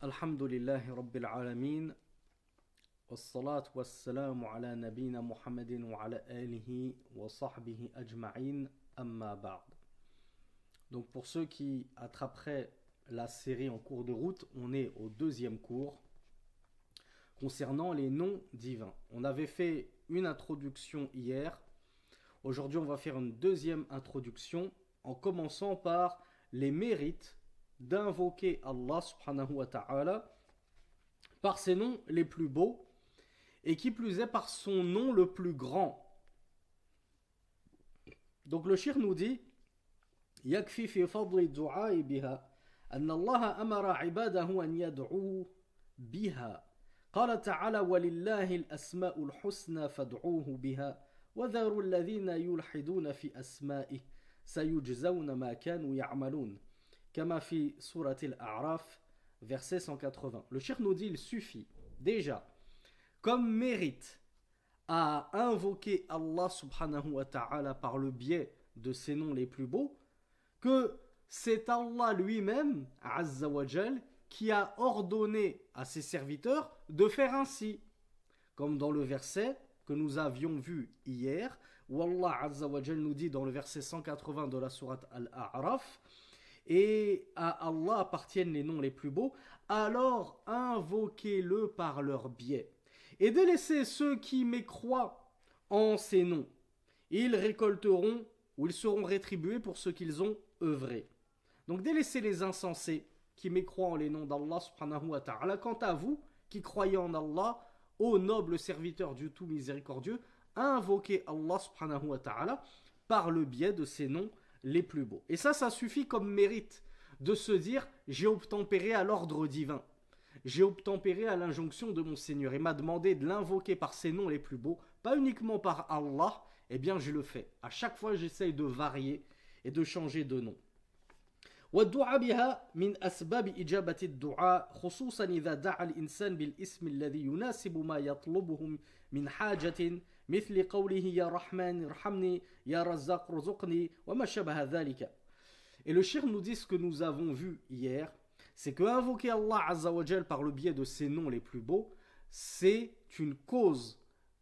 Alhamdulillahi Rabbil Alamin. Wassalat wassalamu ala nabina Muhammadin wa ala alihi wa sahbihi ajma'in amma ba'd. Donc pour ceux qui attraperaient la série en cours de route, on est au deuxième cours concernant les noms divins. On avait fait une introduction hier. Aujourd'hui, on va faire une deuxième introduction en commençant par les mérites d'invoquer Allah subhanahu wa ta'ala par ses noms les plus beaux et qui plus est par son nom le plus grand. Donc le shir nous dit يكفي في فضل الدعاء بها أن الله أمر عباده أن يدعوا بها قال تعالى ولله الأسماء الحسنى فادعوه بها وذروا الذين يلحدون في أسمائه سيجزون ما كانوا يعملون كما في سورة الأعراف verset 180. Le cheikh nous dit il suffit déjà comme mérite à invoquer Allah subhanahu wa ta'ala par le biais de ses noms les plus beaux que c'est Allah lui-même, Azza wa Jal, qui a ordonné à ses serviteurs de faire ainsi. Comme dans le verset que nous avions vu hier, où Allah Azza wa Jal nous dit dans le verset 180 de la sourate Al-A'raf, et à Allah appartiennent les noms les plus beaux, alors invoquez-le par leur biais. Et délaissez ceux qui mécroient en ces noms. Ils récolteront ou ils seront rétribués pour ce qu'ils ont œuvré. Donc délaissez les insensés qui mécroient en les noms d'Allah subhanahu wa ta'ala. Quant à vous, qui croyez en Allah, ô noble serviteur du tout miséricordieux, invoquez Allah subhanahu wa ta'ala par le biais de ses noms les plus beaux. Et ça suffit comme mérite de se dire j'ai obtempéré à l'ordre divin. J'ai obtempéré à l'injonction de mon Seigneur et m'a demandé de l'invoquer par ses noms les plus beaux, pas uniquement par Allah, eh bien je le fais. À chaque fois j'essaye de varier et de changer de nom. والدعاء بها من أسباب إجابة الدعاء خصوصا إذا دعا الإنسان بالاسم الذي يناسب ما يطلبه من حاجة مثل قوله يا رحمن ارحمني يا رزاق رزقني وما شابه ذلك. Et le shir nous dit ce que nous avons vu hier, c'est que invoquer Allah Azza wa Jal par le biais de ses noms les plus beaux, c'est une cause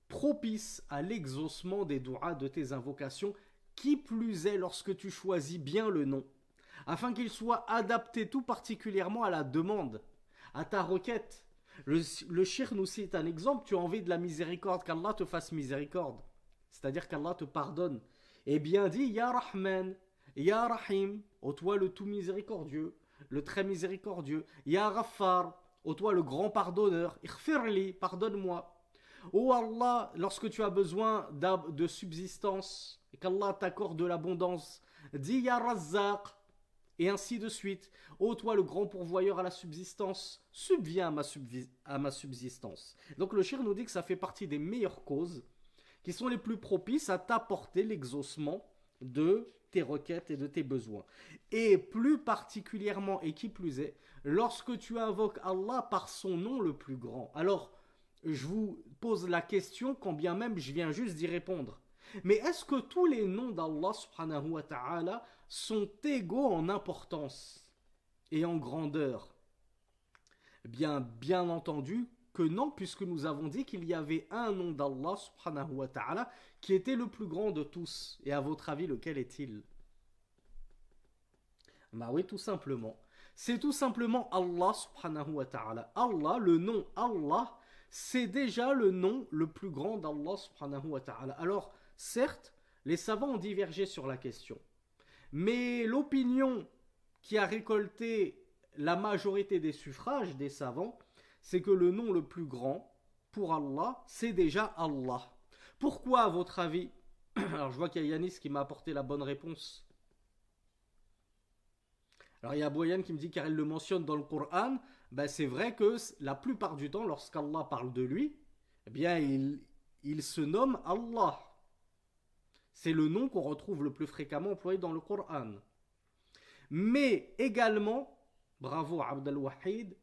propice à l'exaucement des du'as de tes invocations, qui plus est lorsque tu choisis bien le nom, afin qu'il soit adapté tout particulièrement à la demande, à ta requête. Le shir nous cite un exemple, tu as envie de la miséricorde, qu'Allah te fasse miséricorde, c'est-à-dire qu'Allah te pardonne. Eh bien dit, Ya Rahman, Ya Rahim, ô toi le tout miséricordieux, le très miséricordieux, Ya Ghaffar, ô toi le grand pardonneur, Ighfirli, pardonne-moi. Ô Allah, lorsque tu as besoin de subsistance, et qu'Allah t'accorde de l'abondance, dis Ya Razzaq, et ainsi de suite. Ô toi le grand pourvoyeur à la subsistance, subviens à ma subsistance. Donc le shir nous dit que ça fait partie des meilleures causes qui sont les plus propices à t'apporter l'exaucement de tes requêtes et de tes besoins. Et plus particulièrement, et qui plus est, lorsque tu invoques Allah par son nom le plus grand. Alors, je vous pose la question, quand bien même je viens juste d'y répondre. Mais est-ce que tous les noms d'Allah subhanahu wa ta'ala sont égaux en importance et en grandeur? Bien entendu que non, puisque nous avons dit qu'il y avait un nom d'Allah subhanahu wa ta'ala qui était le plus grand de tous. Et à votre avis, lequel est-il? Bah oui, tout simplement. C'est tout simplement Allah subhanahu wa ta'ala. Allah, le nom Allah, c'est déjà le nom le plus grand d'Allah subhanahu wa ta'ala. Alors, certes, les savants ont divergé sur la question. Mais l'opinion qui a récolté la majorité des suffrages des savants, c'est que le nom le plus grand pour Allah, c'est déjà Allah. Pourquoi, à votre avis? Alors, je vois qu'il y a Yanis qui m'a apporté la bonne réponse. Alors, il y a Boyan qui me dit car il le mentionne dans le Coran. Ben, c'est vrai que la plupart du temps, lorsqu'Allah parle de lui, eh bien, il se nomme Allah. C'est le nom qu'on retrouve le plus fréquemment employé dans le Coran. Mais également, bravo Abdel Wahid,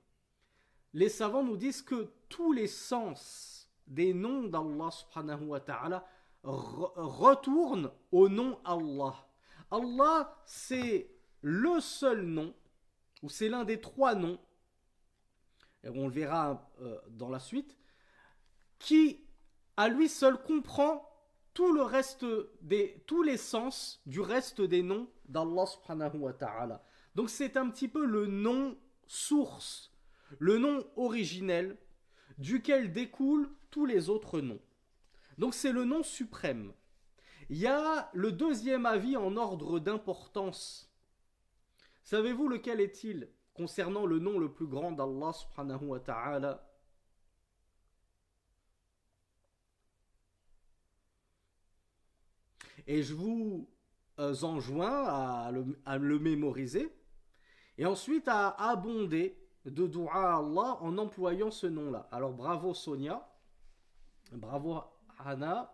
les savants nous disent que tous les sens des noms d'Allah subhanahu wa ta'ala retournent au nom Allah. Allah, c'est le seul nom, ou c'est l'un des trois noms et on le verra dans la suite, qui à lui seul comprend tout le reste tous les sens du reste des noms d'Allah subhanahu wa ta'ala. Donc c'est un petit peu le nom source, le nom originel duquel découlent tous les autres noms. Donc c'est le nom suprême. Il y a le deuxième avis en ordre d'importance. Savez-vous lequel est-il concernant le nom le plus grand d'Allah subhanahu wa ta'ala? Et je vous enjoins à le mémoriser et ensuite à abonder de dua à Allah en employant ce nom-là. Alors bravo Sonia, bravo Hana.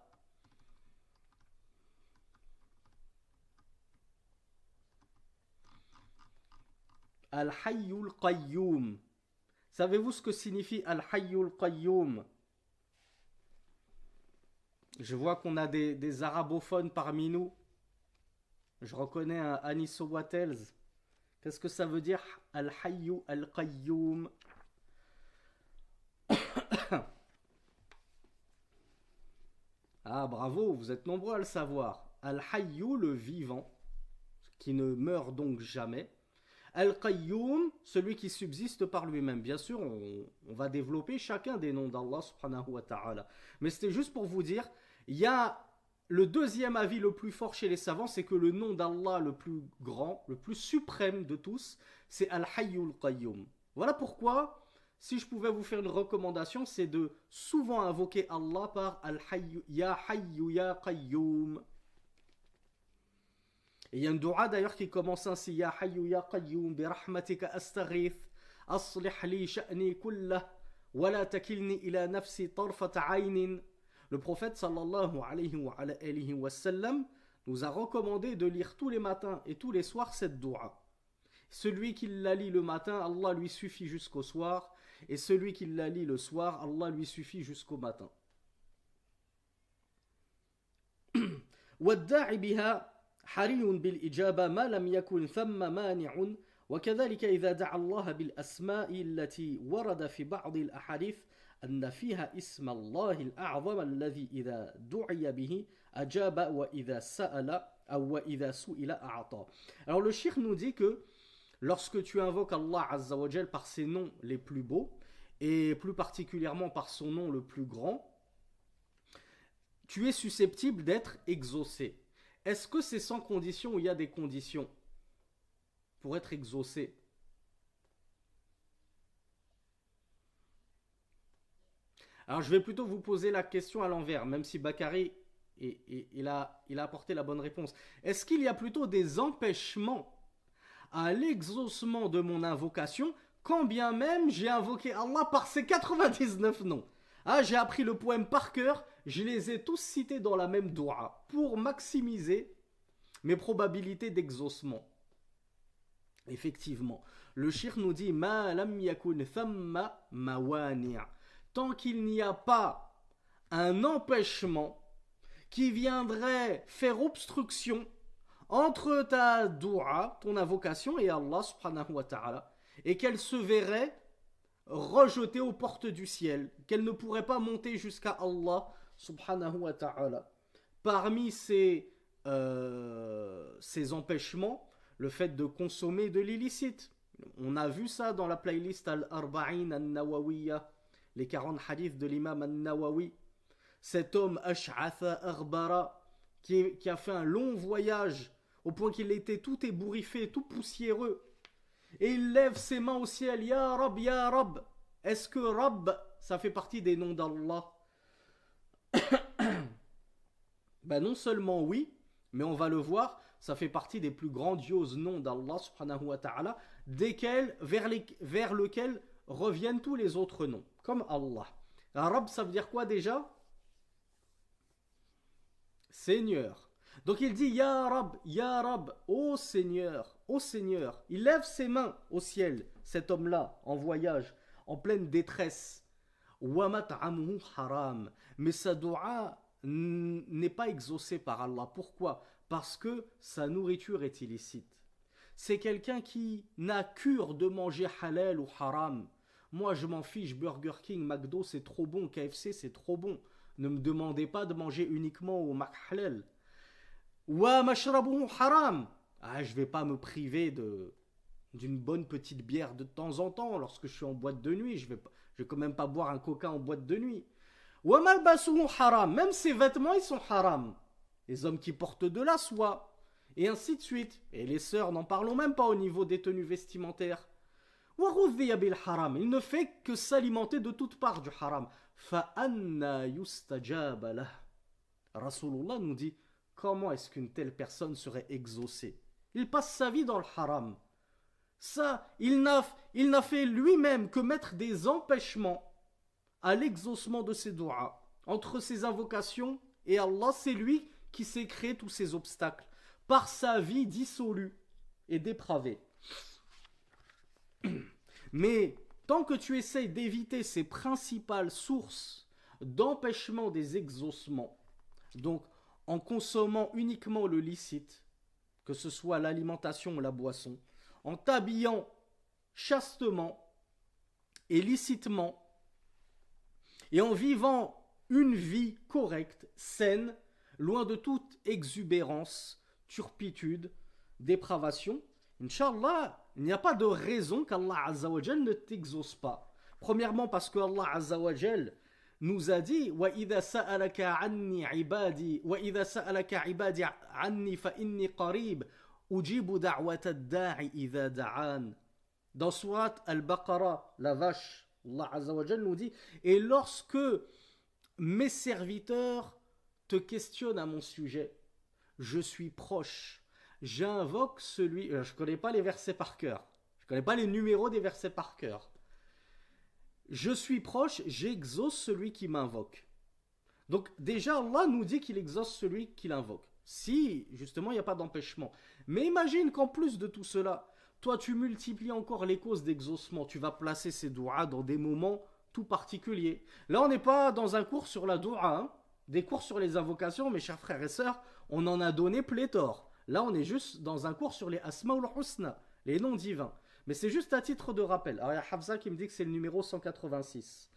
Al-Hayyul Qayyum. Savez-vous ce que signifie Al-Hayyul Qayyum? Je vois qu'on a des arabophones parmi nous. Je reconnais un Aniso Wattels. Qu'est-ce que ça veut dire Al-Hayyu Al-Qayyum? Ah bravo, vous êtes nombreux à le savoir. Al-Hayyu, le vivant, qui ne meurt donc jamais. Al-Qayyum, celui qui subsiste par lui-même. Bien sûr, on va développer chacun des noms d'Allah subhanahu wa ta'ala. Mais c'était juste pour vous dire, il y a le deuxième avis le plus fort chez les savants, c'est que le nom d'Allah le plus grand, le plus suprême de tous, c'est Al-Hayyul Qayyum. Voilà pourquoi, si je pouvais vous faire une recommandation, c'est de souvent invoquer Allah par Al-Hayyu, Ya Hayyu Ya Qayyum. Et il y a une dua d'ailleurs qui commence ainsi, Ya Hayyu Ya Qayyum, bi rahmatika astaghith, aslih li sha'ni kullah, wa la takilni ila nafsi tarfat aynin. Le prophète sallallahu alayhi wa sallam nous a recommandé de lire tous les matins et tous les soirs cette dua. Celui qui la lit le matin, Allah lui suffit jusqu'au soir, et celui qui la lit le soir, Allah lui suffit jusqu'au matin. والداعي بها حري بالإجابة ما لم يكن ثم مانع وكذلك إذا دعا الله بالأسماء التي ورد في بعض الأحاديث أن فيها اسم الله الأعظم الذي إذا دعي به أجاب وإذا سأل أو وإذا سئل أعطى. Alors le cheikh nous dit que lorsque tu invoques Allah Azza wa Jal par ses noms les plus beaux et plus particulièrement par son nom le plus grand, tu es susceptible d'être exaucé. Est-ce que c'est sans condition ou il y a des conditions pour être exaucé? Alors je vais plutôt vous poser la question à l'envers, même si Bakary il a apporté la bonne réponse. Est-ce qu'il y a plutôt des empêchements à l'exaucement de mon invocation, quand bien même j'ai invoqué Allah par ses 99 noms? Ah, j'ai appris le poème par cœur, je les ai tous cités dans la même dua pour maximiser mes probabilités d'exaucement. Effectivement, le shir nous dit Ma lam yakun thamma mawani'. Tant qu'il n'y a pas un empêchement qui viendrait faire obstruction entre ta dua, ton invocation et Allah subhanahu wa ta'ala, et qu'elle se verrait rejetée aux portes du ciel, qu'elle ne pourrait pas monter jusqu'à Allah subhanahu wa ta'ala. Parmi ces empêchements, le fait de consommer de l'illicite. On a vu ça dans la playlist Al-Arba'in Al-Nawawiyya, les 40 hadiths de l'imam Al-Nawawi. Cet homme Ash'atha Arbara qui a fait un long voyage au point qu'il était tout ébouriffé, tout poussiéreux. Et il lève ses mains au ciel, Ya Rab, Ya Rab. Est-ce que Rab, ça fait partie des noms d'Allah? Ben non seulement oui, mais on va le voir, ça fait partie des plus grandioses noms d'Allah subhanahu wa ta'ala, vers lequel reviennent tous les autres noms, comme Allah. Rab, ça veut dire quoi déjà? Seigneur. Donc il dit Ya Rab, ô Seigneur, ô Seigneur. Il lève ses mains au ciel, cet homme-là, en voyage, en pleine détresse. Wa mat'amuhu haram. Mais sa dua n'est pas exaucée par Allah. Pourquoi? Parce que sa nourriture est illicite. C'est quelqu'un qui n'a cure de manger halal ou haram. Moi, je m'en fiche, Burger King, McDo, c'est trop bon, KFC, c'est trop bon. Ne me demandez pas de manger uniquement au makhallel. Wa mashrabuhu haram. Ah, je vais pas me priver d'une bonne petite bière de temps en temps lorsque je suis en boîte de nuit. Je vais quand même pas boire un coca en boîte de nuit. Wa malbasuhu haram. Même ses vêtements, ils sont haram. Les hommes qui portent de la soie. Et ainsi de suite. Et les sœurs, n'en parlons même pas au niveau des tenues vestimentaires. Wa ghudhiya bil haram. Il ne fait que s'alimenter de toutes parts du haram. Fa anna yustajaba lah. Rasulullah nous dit, comment est-ce qu'une telle personne serait exaucée? Il passe sa vie dans le haram. Ça, il n'a fait lui-même que mettre des empêchements à l'exaucement de ses doigts. Entre ses invocations et Allah, c'est lui qui s'est créé tous ces obstacles par sa vie dissolue et dépravée. Mais tant que tu essayes d'éviter ces principales sources d'empêchement des exaucements, donc en consommant uniquement le licite, que ce soit l'alimentation ou la boisson, en t'habillant chastement et licitement, et en vivant une vie correcte, saine, loin de toute exubérance, turpitude, dépravation, Inch'Allah, il n'y a pas de raison qu'Allah Azzawajal ne t'exauce pas. Premièrement parce que Allah Azzawajal nous a dit وَإِذَا سَأَلَكَ عَنِّي عِبَادِي وَإِذَا سَأَلَكَ عِبَادِي عَنِّي فَإِنِّي قَرِيبٌ أُجِيبُ دَعْوَةَ الدَّاعِ إِذَا دَعَانِ. Dans Surat Al-Baqarah, la vache, Allah Azzawajal nous dit, et lorsque mes serviteurs te questionnent à mon sujet, je suis proche. J'invoque celui... je ne connais pas les versets par cœur. Je ne connais pas les numéros des versets par cœur. Je suis proche, j'exauce celui qui m'invoque. Donc déjà, Allah nous dit qu'il exauce celui qui l'invoque. Si, justement, il n'y a pas d'empêchement. Mais imagine qu'en plus de tout cela, toi, tu multiplies encore les causes d'exaucement. Tu vas placer ces doigts dans des moments tout particuliers. Là, on n'est pas dans un cours sur la doua, hein. Des cours sur les invocations, mes chers frères et sœurs, on en a donné pléthore. Là, on est juste dans un cours sur les Asma'ul Husna, les noms divins. Mais c'est juste à titre de rappel. Alors, il y a Hafsa qui me dit que c'est le numéro 186.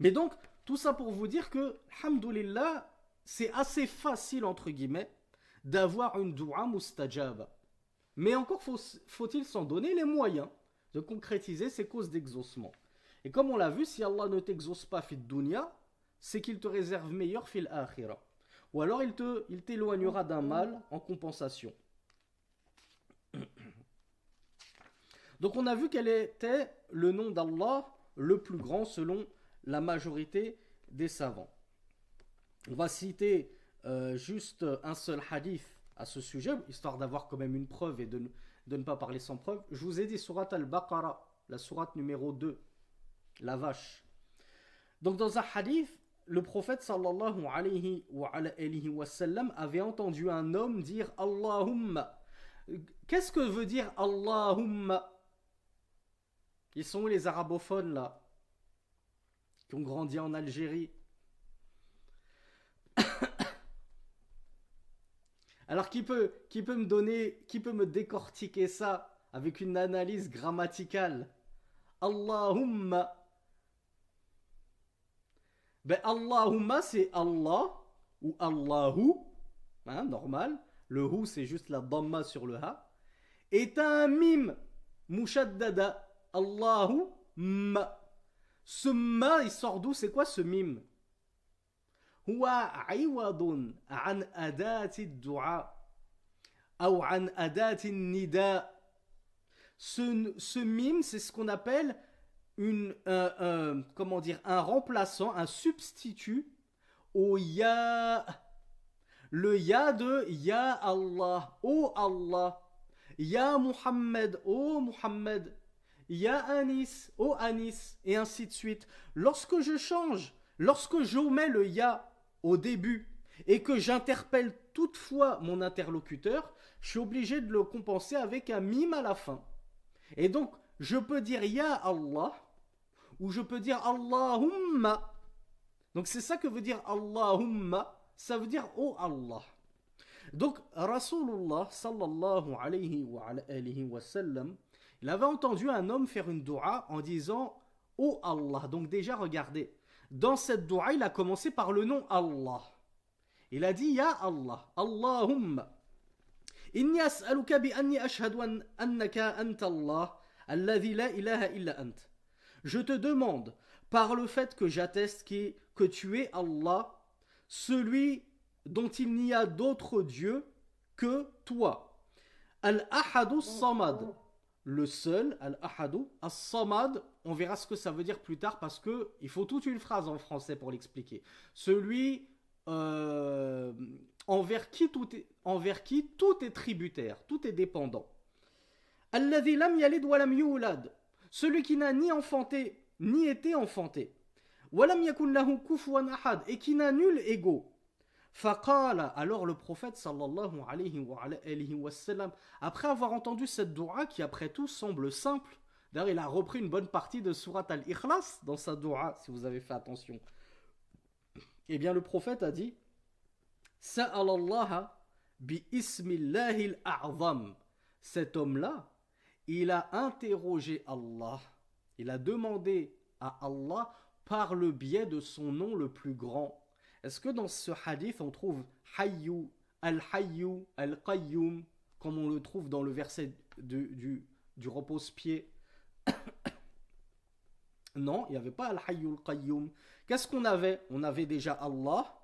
Mais donc, tout ça pour vous dire que, alhamdoulilah, c'est assez facile, entre guillemets, d'avoir une dua mustajaba. Mais encore faut-il s'en donner les moyens de concrétiser ces causes d'exaucement. Et comme on l'a vu, si Allah ne t'exauce pas fil dunya, c'est qu'il te réserve meilleur fil akhira. Ou alors il t'éloignera d'un mal en compensation. Donc on a vu quel était le nom d'Allah le plus grand selon la majorité des savants. On va citer juste un seul hadith à ce sujet, histoire d'avoir quand même une preuve et de ne pas parler sans preuve. Je vous ai dit Surat Al-Baqarah, la sourate numéro 2, la vache. Donc dans un hadith, le prophète sallallahu alayhi wa sallam avait entendu un homme dire Allahumma. Qu'est-ce que veut dire Allahumma? Ils sont où les arabophones là, qui ont grandi en Algérie? Alors qui peut me décortiquer ça avec une analyse grammaticale? Allahumma. Ben Allahumma c'est Allah ou Allahu, hein, normal. Le hu c'est juste la dhamma sur le ha. Et un mime mushaddada. Allahu ma. Ce ma il sort d'où? C'est quoi ce mime? Huwa iwadun an adati du'a ou an adati nida. Ce mime c'est ce qu'on appelle un remplaçant, un substitut au ya. Le ya de ya Allah, oh Allah, ya Muhammad, oh Muhammad, ya Anis, oh Anis, et ainsi de suite. Lorsque je mets le ya au début et que j'interpelle toutefois mon interlocuteur, je suis obligé de le compenser avec un mime à la fin. Et donc, je peux dire ya Allah ou je peux dire Allahumma. Donc c'est ça que veut dire Allahumma. Ça veut dire oh Allah. Donc Rasulullah sallallahu alayhi wa sallam, Il avait entendu un homme faire une dua en disant « Oh Allah ». Donc déjà, regardez, dans cette dua, il a commencé par le nom Allah. Il a dit « Ya Allah, Allahumma, inni as'aluka bi anni ashhadu annaka anta Allah, alladhi la ilaha illa ant ». Je te demande, par le fait que j'atteste que tu es Allah, celui dont il n'y a d'autre Dieu que toi. Al-Ahadu Samad, le seul, Al-Ahadu, As-Samad, on verra ce que ça veut dire plus tard parce qu'il faut toute une phrase en français pour l'expliquer. Celui envers qui tout est tributaire, tout est dépendant. Alladhi lam yalid wa lam yulad, celui qui n'a ni enfanté, ni été enfanté. Walam yakun lahu kufuwan ahad, et qui n'a nul égaux. Faqala, alors le prophète sallallahu alayhi wa sallam, après avoir entendu cette dua qui après tout semble simple, d'ailleurs il a repris une bonne partie de surat al-Ikhlas dans sa dua, si vous avez fait attention. Eh bien le prophète a dit Sa'alallaha bi ismillahil a'zam. Cet homme-là, il a interrogé Allah, il a demandé à Allah par le biais de son nom le plus grand. Est-ce que dans ce hadith on trouve Hayyu, Al-Hayyu, Al-Qayyum, comme on le trouve dans le verset du repose-pied? Non, il n'y avait pas Al-Hayyu, Al-Qayyum. Qu'est-ce qu'on avait? On avait déjà Allah,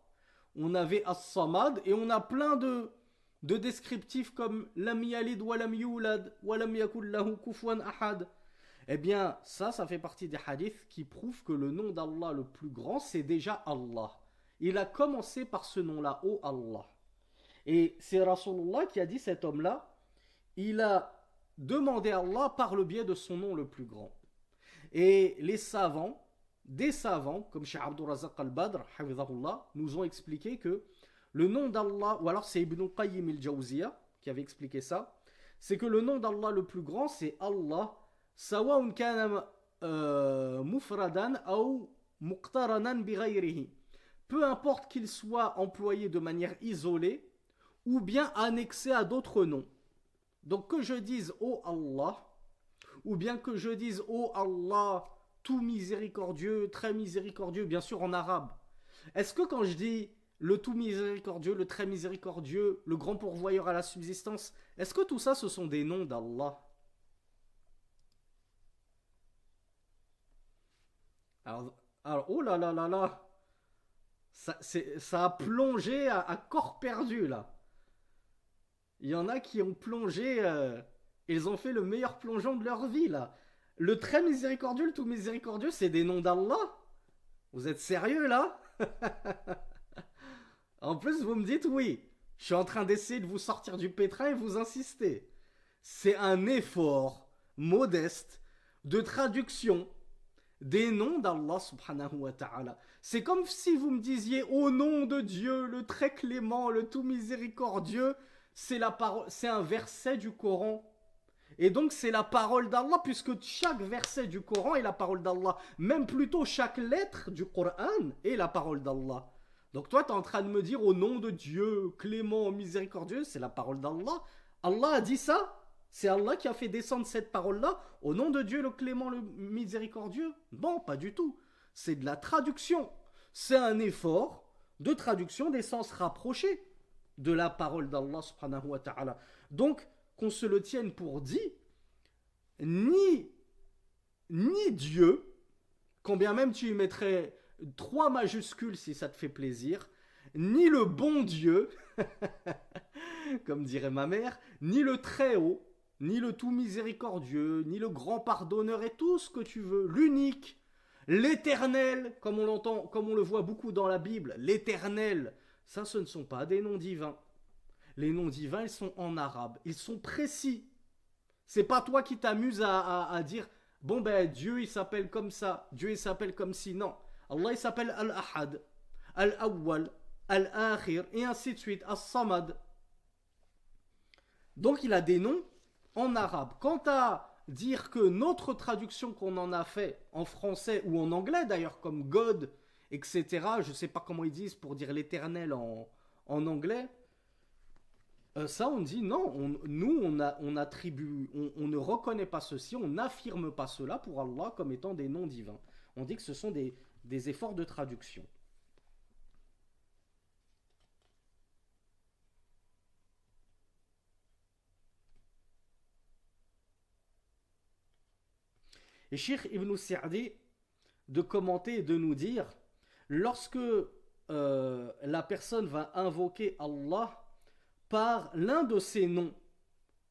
on avait As-Samad, et on a plein de descriptifs comme Lam yalid wa lam yulad wa lam yakul lahu kufuwan ahad. Eh bien, ça fait partie des hadiths qui prouvent que le nom d'Allah le plus grand, c'est déjà Allah. Il a commencé par ce nom-là, ô Allah. Et c'est Rasulullah qui a dit, cet homme-là, il a demandé à Allah par le biais de son nom le plus grand. Et les savants, des savants, comme Cheikh Abdul Razak al-Badr, nous ont expliqué que le nom d'Allah, ou alors c'est Ibn Qayyim al-Jawziyya qui avait expliqué ça, c'est que le nom d'Allah le plus grand, c'est Allah, sawa'un kana mufradan ou muqtaranan bi ghayrihi. Peu importe qu'il soit employé de manière isolée ou bien annexé à d'autres noms. Donc que je dise « Oh Allah » ou bien que je dise « Oh Allah, tout miséricordieux, très miséricordieux », bien sûr en arabe. Est-ce que quand je dis le tout miséricordieux, le très miséricordieux, le grand pourvoyeur à la subsistance, est-ce que tout ça ce sont des noms d'Allah? Alors, oh là là là là, ça a plongé à corps perdu là. Il y en a qui ont plongé, ils ont fait le meilleur plongeon de leur vie là. Le très miséricordieux, le tout miséricordieux, c'est des noms d'Allah. Vous êtes sérieux là? En plus, vous me dites oui. Je suis en train d'essayer de vous sortir du pétrin et vous insistez. C'est un effort modeste de traduction des noms d'Allah subhanahu wa ta'ala. C'est comme si vous me disiez au nom de Dieu, le très clément, le tout miséricordieux, c'est un verset du Coran. Et donc c'est la parole d'Allah, puisque chaque verset du Coran est la parole d'Allah. Même plutôt chaque lettre du Coran est la parole d'Allah. Donc toi tu es en train de me dire au nom de Dieu, clément, miséricordieux, c'est la parole d'Allah. Allah a dit ça? C'est Allah qui a fait descendre cette parole-là au nom de Dieu, le clément, le miséricordieux? Bon, pas du tout. C'est de la traduction. C'est un effort de traduction des sens rapprochés de la parole d'Allah subhanahu wa ta'ala. Donc, qu'on se le tienne pour dit, ni Dieu, combien même tu y mettrais 3 majuscules si ça te fait plaisir, ni le bon Dieu, comme dirait ma mère, ni le très haut, ni le tout miséricordieux, ni le grand pardonneur et tout ce que tu veux, l'unique, l'éternel, comme on l'entend, comme on le voit beaucoup dans la Bible, l'éternel, ça ce ne sont pas des noms divins. Les noms divins, ils sont en arabe, ils sont précis. C'est pas toi qui t'amuses à dire, bon ben Dieu il s'appelle comme ça, Dieu il s'appelle comme si, non. Allah il s'appelle Al-Ahad, Al-Awwal, Al-Akhir, et ainsi de suite, As-Samad. Donc il a des noms en arabe. Quant à dire que notre traduction qu'on en a fait en français ou en anglais d'ailleurs, comme God, etc., je ne sais pas comment ils disent pour dire l'éternel en anglais, Ça, on dit non, nous, on attribue, on ne reconnaît pas ceci, on n'affirme pas cela pour Allah comme étant des noms divins. On dit que ce sont des efforts de traduction. Et Cheikh Ibn Sa'di de commenter et de nous dire, lorsque la personne va invoquer Allah par l'un de ses noms,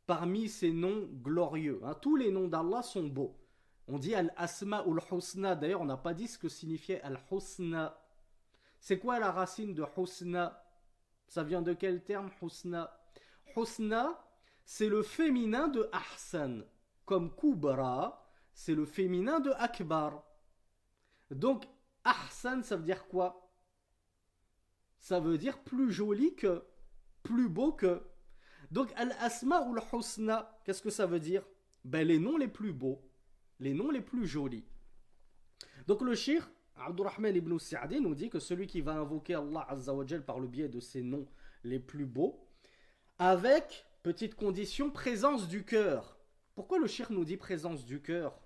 parmi ces noms glorieux. Hein. Tous les noms d'Allah sont beaux. On dit Al-Asma ou Al-Husna. D'ailleurs, on n'a pas dit ce que signifiait Al-Husna. C'est quoi la racine de Husna? Ça vient de quel terme, Husna? Husna, c'est le féminin de Ahsan. Comme Kubra, c'est le féminin de Akbar. Donc, Ahsan, ça veut dire quoi? Ça veut dire plus joli que, plus beau que. Donc, Al-Asma ou Al-Husna, qu'est-ce que ça veut dire? Ben, les noms les plus beaux, les noms les plus jolis. Donc, le Cheikh Abdurrahman ibn Sa'di nous dit que celui qui va invoquer Allah Azza wa Jal par le biais de ses noms les plus beaux, avec, petite condition, présence du cœur. Pourquoi le Cheikh nous dit présence du cœur?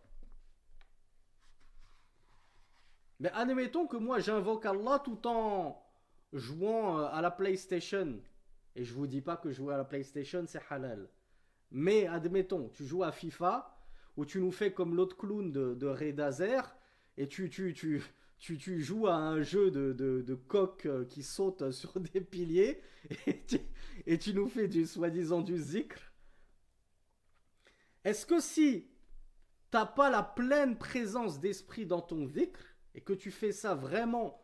Mais admettons que moi j'invoque Allah tout en jouant à la PlayStation. Et je vous dis pas que jouer à la PlayStation c'est halal. Mais admettons, tu joues à FIFA, ou tu nous fais comme l'autre clown de Red Azer, et tu joues à un jeu de coq qui saute sur des piliers, et tu nous fais du soi-disant du zikr. Est-ce que si t'as pas la pleine présence d'esprit dans ton zikr, et que tu fais ça vraiment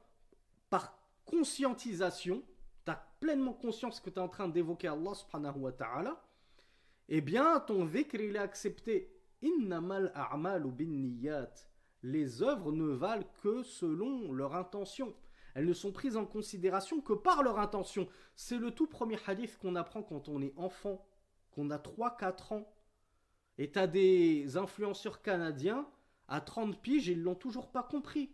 par conscientisation, tu as pleinement conscience que tu es en train d'évoquer Allah subhanahu wa ta'ala, eh bien ton dhikr il est accepté. Innamal a'malu bin niyat. Les œuvres ne valent que selon leur intention. Elles ne sont prises en considération que par leur intention. C'est le tout premier hadith qu'on apprend quand on est enfant, qu'on a 3-4 ans. Et tu as des influenceurs canadiens, à 30 piges, ils l'ont toujours pas compris.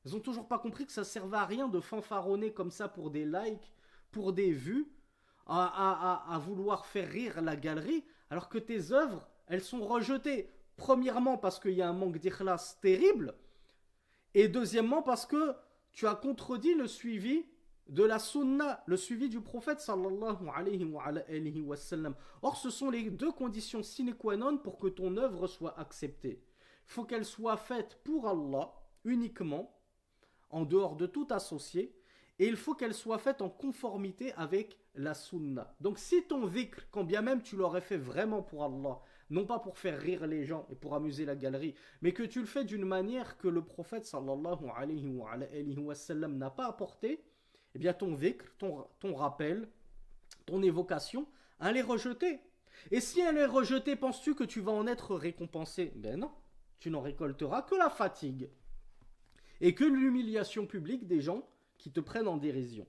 Ils ont toujours pas compris que ça servait à rien de fanfaronner comme ça pour des likes, pour des vues, à vouloir faire rire la galerie, alors que tes œuvres, elles sont rejetées. Premièrement parce qu'il y a un manque d'ikhlas terrible, et deuxièmement parce que tu as contredit le suivi de la sunna, le suivi du prophète sallallahu alayhi wa sallam. Or, ce sont les deux conditions sine qua non pour que ton œuvre soit acceptée. Il faut qu'elle soit faite pour Allah uniquement, en dehors de tout associé, et il faut qu'elle soit faite en conformité avec la sunna. Donc si ton dhikr, quand bien même tu l'aurais fait vraiment pour Allah, non pas pour faire rire les gens et pour amuser la galerie, mais que tu le fais d'une manière que le prophète sallallahu alayhi wa sallam n'a pas apporté, eh bien ton dhikr, ton rappel, ton évocation, elle est rejetée. Et si elle est rejetée, penses-tu que tu vas en être récompensé? Ben non, tu n'en récolteras que la fatigue et que l'humiliation publique des gens qui te prennent en dérision.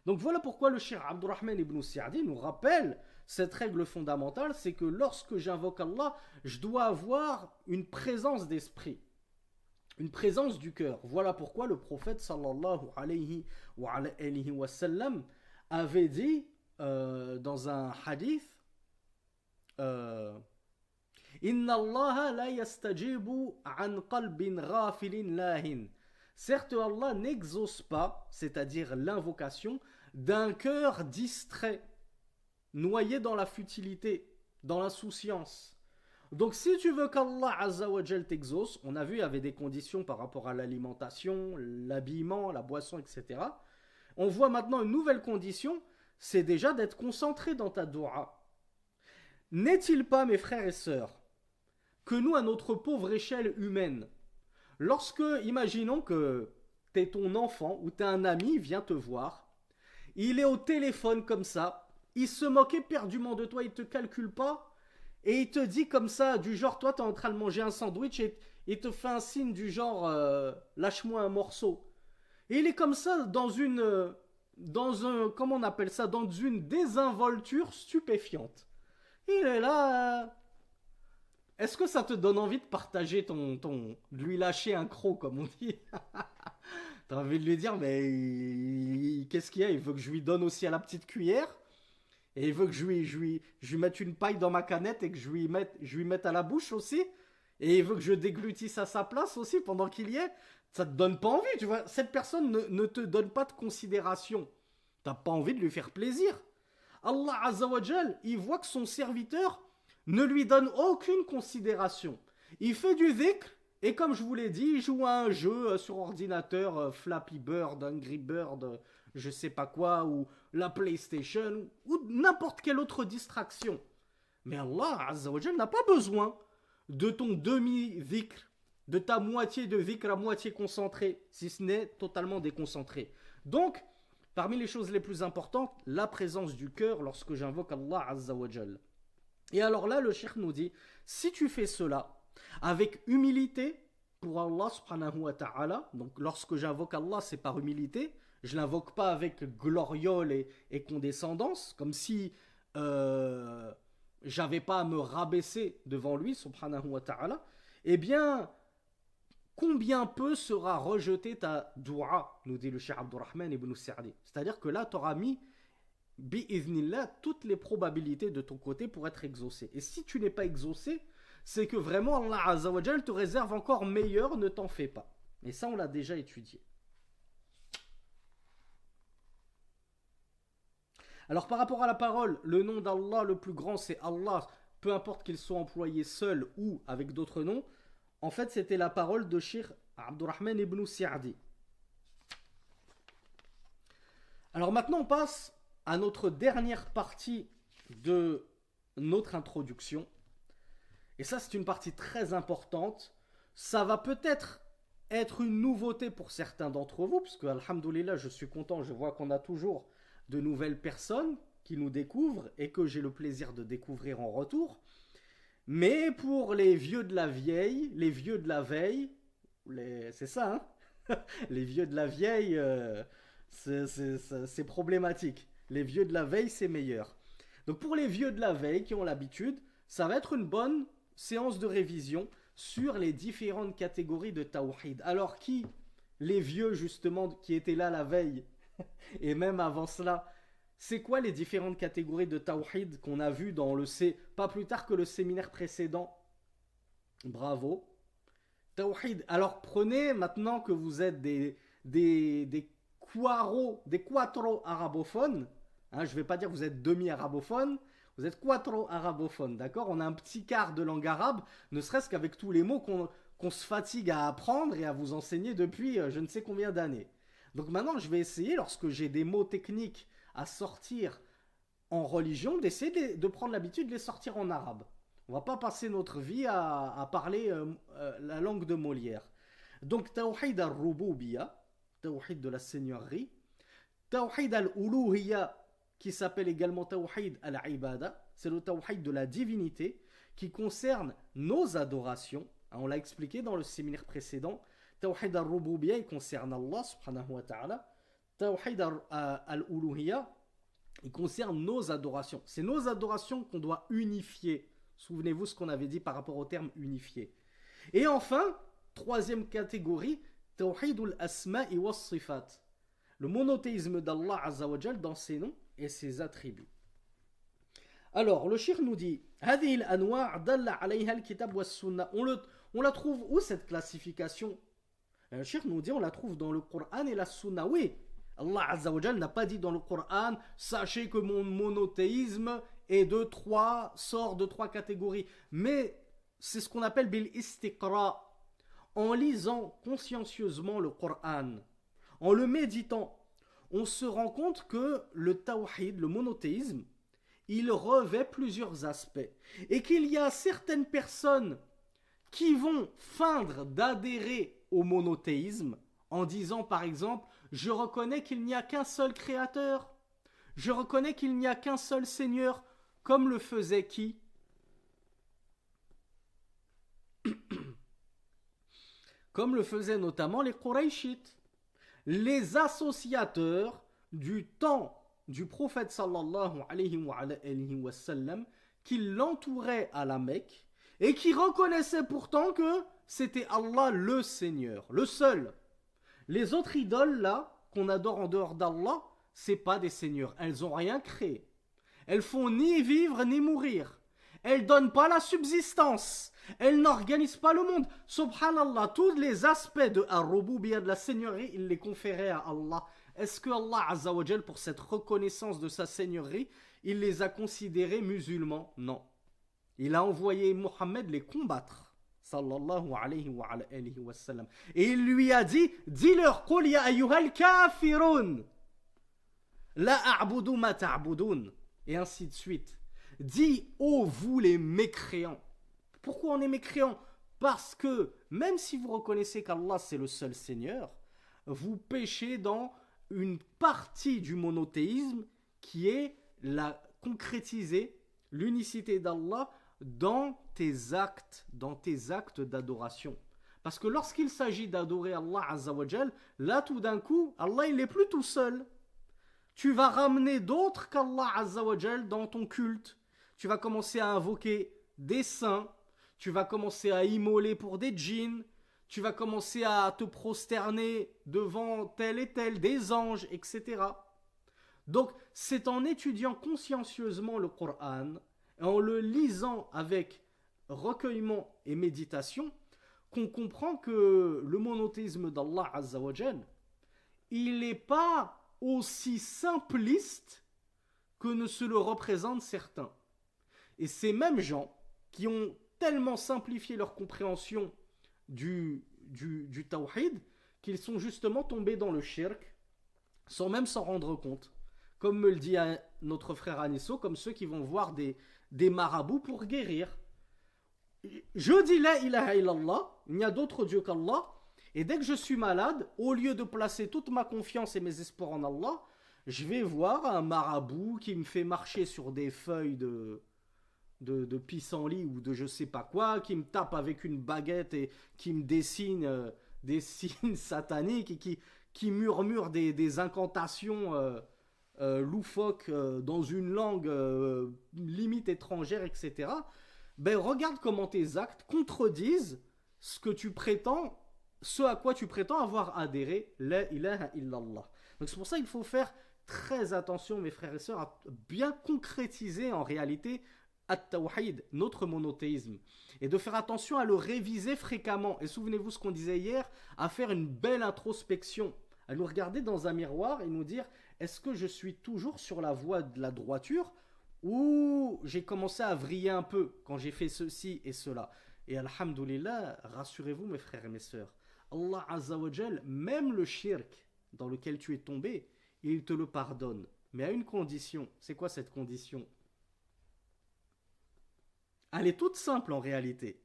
Donc voilà pourquoi le Cheikh Abdurrahman ibn Sa'di nous rappelle cette règle fondamentale, c'est que lorsque j'invoque Allah, je dois avoir une présence d'esprit, une présence du cœur. Voilà pourquoi le prophète sallallahu alayhi wa sallam avait dit dans un hadith Inna Allah la yastajibu an qalbin ghafilin lahin. Certes, Allah n'exauce pas, c'est-à-dire l'invocation, d'un cœur distrait, noyé dans la futilité, dans l'insouciance. Donc si tu veux qu'Allah Azza wa Jal t'exauce, on a vu il y avait des conditions par rapport à l'alimentation, l'habillement, la boisson, etc. On voit maintenant une nouvelle condition, c'est déjà d'être concentré dans ta dua. N'est-il pas, mes frères et sœurs, que nous, à notre pauvre échelle humaine, lorsque, imaginons que t'es ton enfant ou t'es un ami, il vient te voir, il est au téléphone comme ça, il se moque éperdument de toi, il te calcule pas, et il te dit comme ça, du genre, toi t'es en train de manger un sandwich et il te fait un signe du genre, lâche-moi un morceau. Et il est comme ça comment on appelle ça, dans une désinvolture stupéfiante. Il est là. Est-ce que ça te donne envie de partager de lui lâcher un croc, comme on dit? T'as envie de lui dire, mais qu'est-ce qu'il y a? Il veut que je lui donne aussi à la petite cuillère? Et il veut que je lui mette une paille dans ma canette et que je lui mette à la bouche aussi. Et il veut que je déglutisse à sa place aussi pendant qu'il y est. Ça te donne pas envie, tu vois. Cette personne ne te donne pas de considération. T'as pas envie de lui faire plaisir. Allah Azzawajal, il voit que son serviteur ne lui donne aucune considération. Il fait du dhikr, et comme je vous l'ai dit, il joue à un jeu sur ordinateur, Flappy Bird, Angry Bird, je sais pas quoi, ou la PlayStation, ou n'importe quelle autre distraction. Mais Allah Azzawajal n'a pas besoin de ton demi-dhikr, de ta moitié de dhikr à moitié concentré, si ce n'est totalement déconcentré. Donc, parmi les choses les plus importantes, la présence du cœur lorsque j'invoque Allah Azzawajal. Et alors là, le cheikh nous dit, si tu fais cela avec humilité pour Allah subhanahu wa ta'ala, donc lorsque j'invoque Allah, c'est par humilité, je ne l'invoque pas avec gloriole et condescendance, comme si j'avais pas à me rabaisser devant lui, subhanahu wa ta'ala, eh bien, combien peu sera rejeté ta dua, nous dit le cheikh Abdurrahman ibn Sa'di. C'est-à-dire que là, tu auras mis bi-iznillah, toutes les probabilités de ton côté pour être exaucé. Et si tu n'es pas exaucé, c'est que vraiment Allah Azzawajal te réserve encore meilleur, ne t'en fais pas. Et ça, on l'a déjà étudié. Alors par rapport à la parole, le nom d'Allah le plus grand, c'est Allah, peu importe qu'il soit employé seul ou avec d'autres noms. En fait, c'était la parole de Cheikh Abdurrahman ibn Sa'di. Alors maintenant, on passe à notre dernière partie de notre introduction. Et ça, c'est une partie très importante. Ça va peut-être être une nouveauté pour certains d'entre vous, parce que, alhamdoulilah, je suis content, je vois qu'on a toujours de nouvelles personnes qui nous découvrent et que j'ai le plaisir de découvrir en retour. Mais pour les vieux de la vieille, les vieux de la veille, c'est ça, hein. Les vieux de la vieille, c'est problématique. Les vieux de la veille, c'est meilleur. Donc pour les vieux de la veille qui ont l'habitude, ça va être une bonne séance de révision sur les différentes catégories de tawhid. Alors les vieux justement qui étaient là la veille, et même avant cela, c'est quoi les différentes catégories de tawhid qu'on a vu dans pas plus tard que le séminaire précédent? Bravo. Tawhid. Alors prenez maintenant que vous êtes des quattro arabophones, hein, je ne vais pas dire que vous êtes demi-arabophones, vous êtes quattro arabophones, d'accord? On a un petit quart de langue arabe, ne serait-ce qu'avec tous les mots qu'on se fatigue à apprendre et à vous enseigner depuis je ne sais combien d'années. Donc maintenant, je vais essayer, lorsque j'ai des mots techniques à sortir en religion, d'essayer de prendre l'habitude de les sortir en arabe. On ne va pas passer notre vie à parler la langue de Molière. Donc, Tawhid al-Rububiya, Tawhid de la Seigneurie, Tawhid al-Uluhiya, qui s'appelle également Tawhid al-Ibada, c'est le Tawhid de la divinité, qui concerne nos adorations. On l'a expliqué dans le séminaire précédent. Tawhid al-Rububiya, il concerne Allah subhanahu wa ta'ala. Tawhid al-Uluhiya, il concerne nos adorations. C'est nos adorations qu'on doit unifier. Souvenez-vous ce qu'on avait dit par rapport au terme unifié. Et enfin, troisième catégorie, Tawhid al-Asma'i wa Sifat. Le monothéisme d'Allah Azzawajal dans ses noms et ses attributs. Alors, le cheikh nous dit هذه الأنواع دل عليها الكتاب والسنة. On la trouve où cette classification? Le cheikh nous dit on la trouve dans le Coran et la Sunna. Oui, Allah Azzawajal n'a pas dit dans le Coran sachez que mon monothéisme est sort de trois catégories. Mais c'est ce qu'on appelle bil istiqra. En lisant consciencieusement le Coran, en le méditant, on se rend compte que le tawhid, le monothéisme, il revêt plusieurs aspects. Et qu'il y a certaines personnes qui vont feindre d'adhérer au monothéisme en disant par exemple « Je reconnais qu'il n'y a qu'un seul créateur, je reconnais qu'il n'y a qu'un seul Seigneur », comme le faisait qui? Comme le faisaient notamment les Qurayshites, les associateurs du temps du prophète sallallahu alayhi wa sallam, qui l'entouraient à la Mecque et qui reconnaissaient pourtant que c'était Allah le Seigneur, le seul. Les autres idoles là qu'on adore en dehors d'Allah, c'est pas des seigneurs, elles ont rien créé. Elles font ni vivre ni mourir. Elles donnent pas la subsistance. Elles n'organisent pas le monde. Subhanallah, tous les aspects de Ar-Rububiyya, de la Seigneurie, il les conférait à Allah. Est-ce que Allah Azza wa Jal, pour cette reconnaissance de sa Seigneurie, il les a considérés musulmans? Non. Il a envoyé Mohammed les combattre. Sallallahu alayhi wa sallam. Et il lui a dit, dis-leur, Qul ya ayyuhal kafirun. La a'budu ma ta'budun. Et ainsi de suite. Dis, ô vous les mécréants. Pourquoi on est mécréants? Parce que même si vous reconnaissez qu'Allah c'est le seul Seigneur, vous péchez dans une partie du monothéisme qui est la concrétiser l'unicité d'Allah dans tes actes d'adoration. Parce que lorsqu'il s'agit d'adorer Allah Azza wa Jal, là tout d'un coup, Allah il n'est plus tout seul. Tu vas ramener d'autres qu'Allah Azza wa Jal dans ton culte. Tu vas commencer à invoquer des saints, tu vas commencer à immoler pour des djinns, tu vas commencer à te prosterner devant tel et tel, des anges, etc. Donc, c'est en étudiant consciencieusement le Coran, et en le lisant avec recueillement et méditation, qu'on comprend que le monothéisme d'Allah Azza wa Jal, il n'est pas aussi simpliste que ne se le représentent certains. Et ces mêmes gens qui ont tellement simplifié leur compréhension du tawhid qu'ils sont justement tombés dans le shirk sans même s'en rendre compte. Comme me le dit notre frère Anisso, comme ceux qui vont voir des marabouts pour guérir. Je dis la ilaha illallah, il n'y a d'autre Dieu qu'Allah, et dès que je suis malade, au lieu de placer toute ma confiance et mes espoirs en Allah, je vais voir un marabout qui me fait marcher sur des feuilles de pissenlit ou de je sais pas quoi, qui me tape avec une baguette et qui me dessine des signes sataniques et qui murmure des incantations loufoques dans une langue limite étrangère, etc. Ben regarde comment tes actes contredisent ce que tu prétends, ce à quoi tu prétends avoir adhéré, la ilaha illallah. Donc c'est pour ça qu'il faut faire très attention, mes frères et sœurs, à bien concrétiser en réalité at-tawhid, notre monothéisme, et de faire attention à le réviser fréquemment. Et souvenez-vous ce qu'on disait hier, à faire une belle introspection, à nous regarder dans un miroir et nous dire, est-ce que je suis toujours sur la voie de la droiture ou j'ai commencé à vriller un peu quand j'ai fait ceci et cela? Et alhamdoulilah, rassurez-vous mes frères et mes sœurs, Allah Azza wa Jal, même le shirk dans lequel tu es tombé, il te le pardonne. Mais à une condition. C'est quoi cette condition? Elle est toute simple en réalité.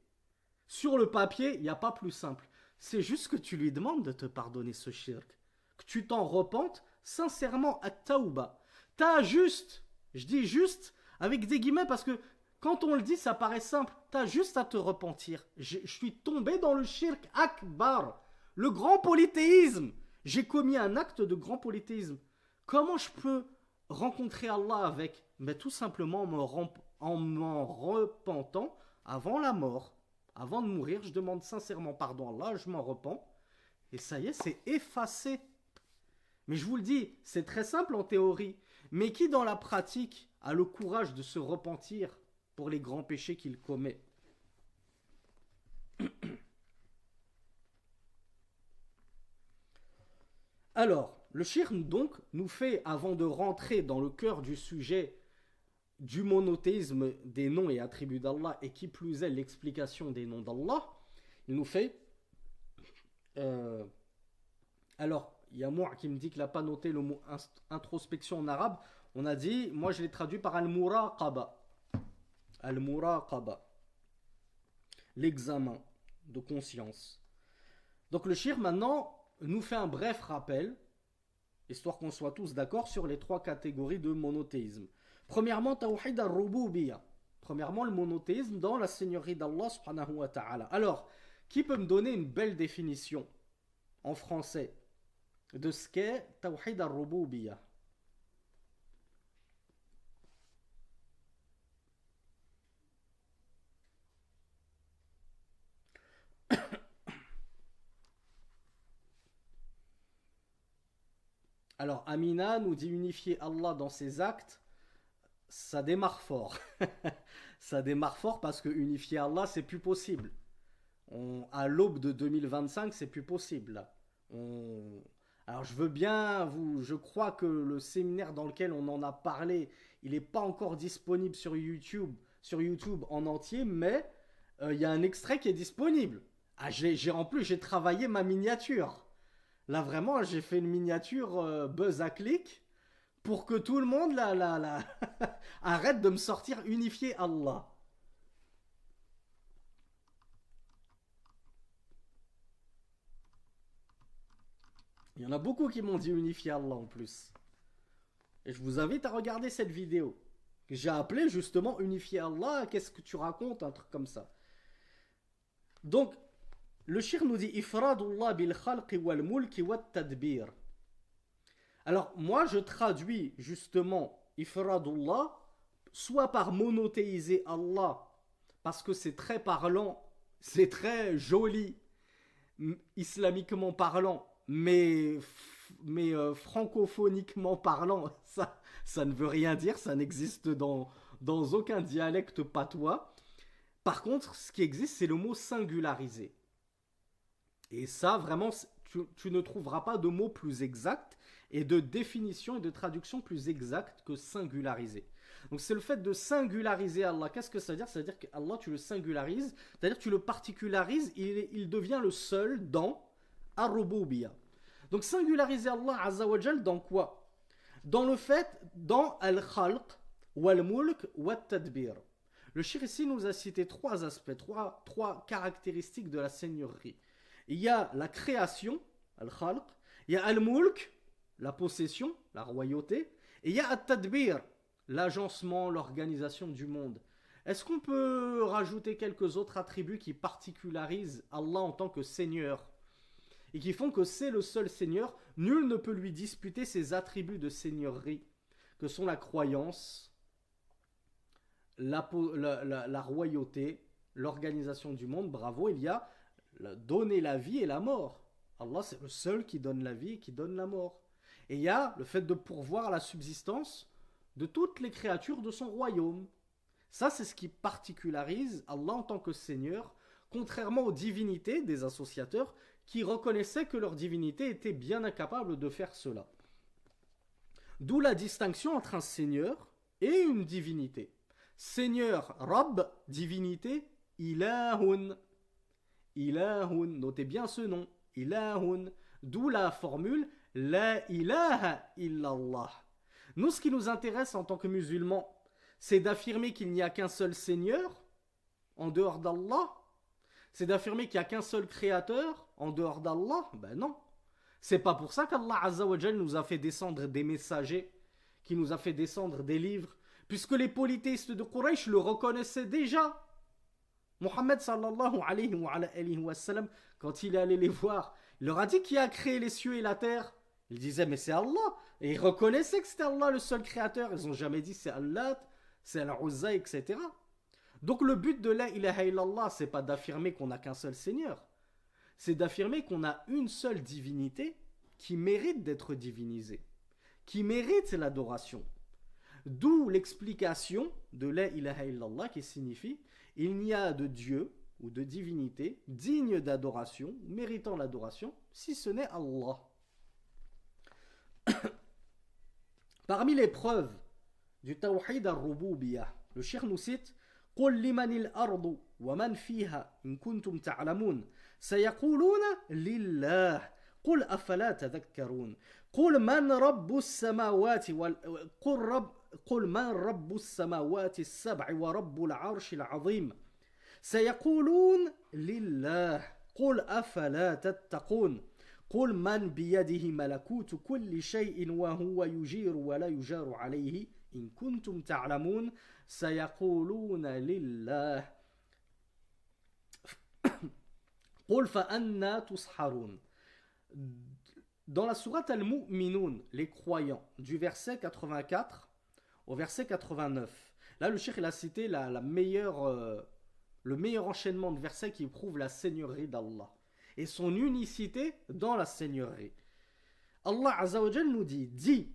Sur le papier, il n'y a pas plus simple. C'est juste que tu lui demandes de te pardonner ce shirk. Que tu t'en repentes sincèrement à tauba. T'as juste, je dis juste avec des guillemets parce que quand on le dit, ça paraît simple. T'as juste à te repentir. Je suis tombé dans le shirk akbar, le grand polythéisme. J'ai commis un acte de grand polythéisme. Comment je peux rencontrer Allah avec? Mais tout simplement en m'en repentant avant la mort. Avant de mourir, je demande sincèrement pardon à Allah, je m'en repens. Et ça y est, c'est effacé. Mais je vous le dis, c'est très simple en théorie. Mais qui dans la pratique a le courage de se repentir pour les grands péchés qu'il commet? Alors, le shirk donc nous fait, avant de rentrer dans le cœur du sujet du monothéisme des noms et attributs d'Allah, et qui plus est l'explication des noms d'Allah, il nous fait... alors, il y a moi qui me dit qu'il n'a pas noté le mot introspection en arabe. On a dit, moi je l'ai traduit par al-muraqaba. Al-muraqaba. L'examen de conscience. Donc le shirk maintenant nous fait un bref rappel, histoire qu'on soit tous d'accord sur les trois catégories de monothéisme. Premièrement, tawhid al-rububiyya. Premièrement, le monothéisme dans la seigneurie d'Allah subhanahu wa ta'ala. Alors, qui peut me donner une belle définition en français de ce qu'est tawhid al-rububiyya? Alors, Amina nous dit unifier Allah dans ses actes Ça démarre fort. Ça démarre fort parce que unifier Allah, c'est plus possible. À l'aube de 2025, c'est plus possible. Là. Alors je veux bien vous. Je crois que le séminaire dans lequel on en a parlé, il n'est pas encore disponible sur YouTube en entier, mais il y a un extrait qui est disponible. Ah, en plus, j'ai travaillé ma miniature. Là, vraiment, j'ai fait une miniature buzz à clic pour que tout le monde arrête de me sortir unifier Allah. Il y en a beaucoup qui m'ont dit unifier Allah en plus. Et je vous invite à regarder cette vidéo que j'ai appelée justement unifier Allah. Qu'est-ce que tu racontes? Un truc comme ça. Donc, le shir nous dit Ifradullah bil khalqi wal mulki wat tadbir. Alors, moi, je traduis justement Ifradullah soit par monothéiser Allah, parce que c'est très parlant, c'est très joli, islamiquement parlant, mais francophoniquement parlant, ça ne veut rien dire, ça n'existe dans aucun dialecte patois. Par contre, ce qui existe, c'est le mot singularisé. Et ça, vraiment, tu ne trouveras pas de mot plus exact et de définition et de traduction plus exacte que singularisé. Donc c'est le fait de singulariser Allah. Qu'est-ce que ça veut dire? Ça veut dire qu'Allah, tu le singularises, c'est-à-dire que tu le particularises, il devient le seul dans Ar-Rububiyya. Donc singulariser Allah Azza wa Jal dans quoi? Dans le fait, dans Al-Khalq, Wal-Mulk, Wat-Tadbir. Le shir ici nous a cité trois aspects, trois caractéristiques de la seigneurie. Il y a la création, Al-Khalq, il y a Al-Mulk, la possession, la royauté, et il y a At-Tadbir, l'agencement, l'organisation du monde. Est-ce qu'on peut rajouter quelques autres attributs qui particularisent Allah en tant que Seigneur et qui font que c'est le seul Seigneur? Nul ne peut lui disputer ses attributs de seigneurie, que sont la croyance, la royauté, l'organisation du monde. Bravo, il y a donner la vie et la mort. Allah, c'est le seul qui donne la vie et qui donne la mort. Et il y a le fait de pourvoir la subsistance de toutes les créatures de son royaume. Ça, c'est ce qui particularise Allah en tant que Seigneur, contrairement aux divinités des associateurs qui reconnaissaient que leur divinité était bien incapable de faire cela. D'où la distinction entre un Seigneur et une divinité. Seigneur, Rabb, divinité, Ilahun. Ilahun, notez bien ce nom, Ilahun. D'où la formule La ilaha illallah. Nous, ce qui nous intéresse en tant que musulmans, c'est d'affirmer qu'il n'y a qu'un seul Seigneur en dehors d'Allah. C'est d'affirmer qu'il n'y a qu'un seul créateur en dehors d'Allah. Ben non. C'est pas pour ça qu'Allah Azza wa Jal nous a fait descendre des messagers, qui nous a fait descendre des livres, puisque les polythéistes de Quraysh le reconnaissaient déjà. Mohammed sallallahu alayhi wa sallam, quand il est allé les voir, il leur a dit qui a créé les cieux et la terre. Ils disaient mais c'est Allah. Et ils reconnaissaient que c'était Allah le seul créateur. Ils n'ont jamais dit c'est Allah, c'est Al-Uzza, etc. Donc le but de la ilaha illallah, c'est pas d'affirmer qu'on n'a qu'un seul Seigneur. C'est d'affirmer qu'on a une seule divinité qui mérite d'être divinisée, qui mérite l'adoration. D'où l'explication de la ilaha illallah qui signifie il n'y a de Dieu ou de divinité digne d'adoration, méritant l'adoration, si ce n'est Allah. Parmi les preuves du tawhid al-rububiyyah, le cheikh nous cite قل لمن الأرض ومن فيها إن كنتم تعلمون سيقولون لله قل أفلا تذكرون قل من رب السماوات قل من رب السماوات السبع ورب العرش العظيم سيقولون لله قل أفلا تتقون قل من بيده ملكوت كل شيء وهو يجير ولا يجار عليه إن كنتم تعلمون سيقولون لله قل فأنا تسحرون. Dans la sourate Al-Mu'minun, les croyants, du verset 84 au verset 89, là le cheikh il a cité le meilleur enchaînement de versets qui prouve la seigneurie d'Allah et son unicité dans la seigneurie. Allah Azza wa Jal nous dit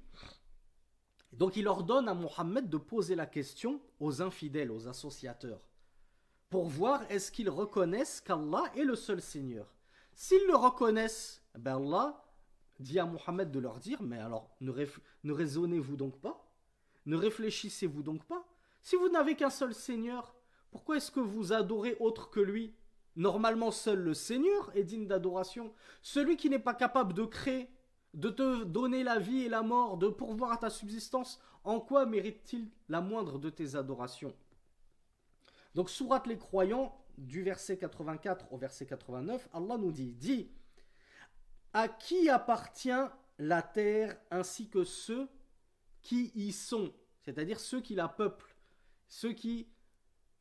Donc il ordonne à Mohammed de poser la question aux infidèles, aux associateurs, pour voir est-ce qu'ils reconnaissent qu'Allah est le seul Seigneur. S'ils le reconnaissent, ben Allah dit à Mohammed de leur dire, mais alors ne raisonnez-vous donc pas? Ne réfléchissez-vous donc pas? Si vous n'avez qu'un seul Seigneur, pourquoi est-ce que vous adorez autre que lui? Normalement, seul le Seigneur est digne d'adoration. Celui qui n'est pas capable de créer, de te donner la vie et la mort, de pourvoir à ta subsistance, en quoi mérite-t-il la moindre de tes adorations? Donc, sourate les croyants, du verset 84 au verset 89, Allah nous dit, à qui appartient la terre ainsi que ceux qui y sont, c'est-à-dire ceux qui la peuplent, ceux qui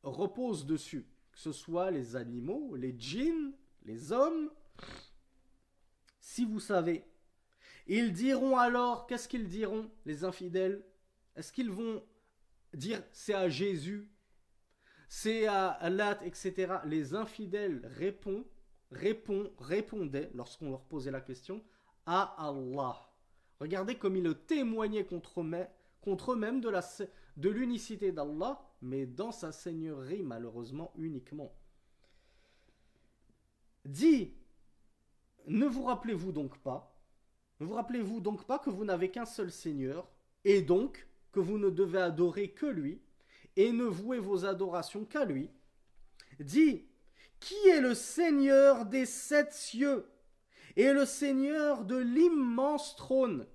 reposent dessus, que ce soit les animaux, les djinns, les hommes. Si vous savez, ils diront alors, qu'est-ce qu'ils diront, les infidèles? Est-ce qu'ils vont dire c'est à Jésus, c'est à Allah, etc. Les infidèles répondaient, lorsqu'on leur posait la question, à Allah. Regardez comme ils le témoignaient contre eux-mêmes de l'unicité d'Allah, mais dans sa seigneurie, malheureusement, uniquement. Dit, ne vous rappelez-vous donc pas que vous n'avez qu'un seul Seigneur, et donc que vous ne devez adorer que lui, et ne vouez vos adorations qu'à lui. Dit, qui est le Seigneur des 7 cieux et le Seigneur de l'immense trône?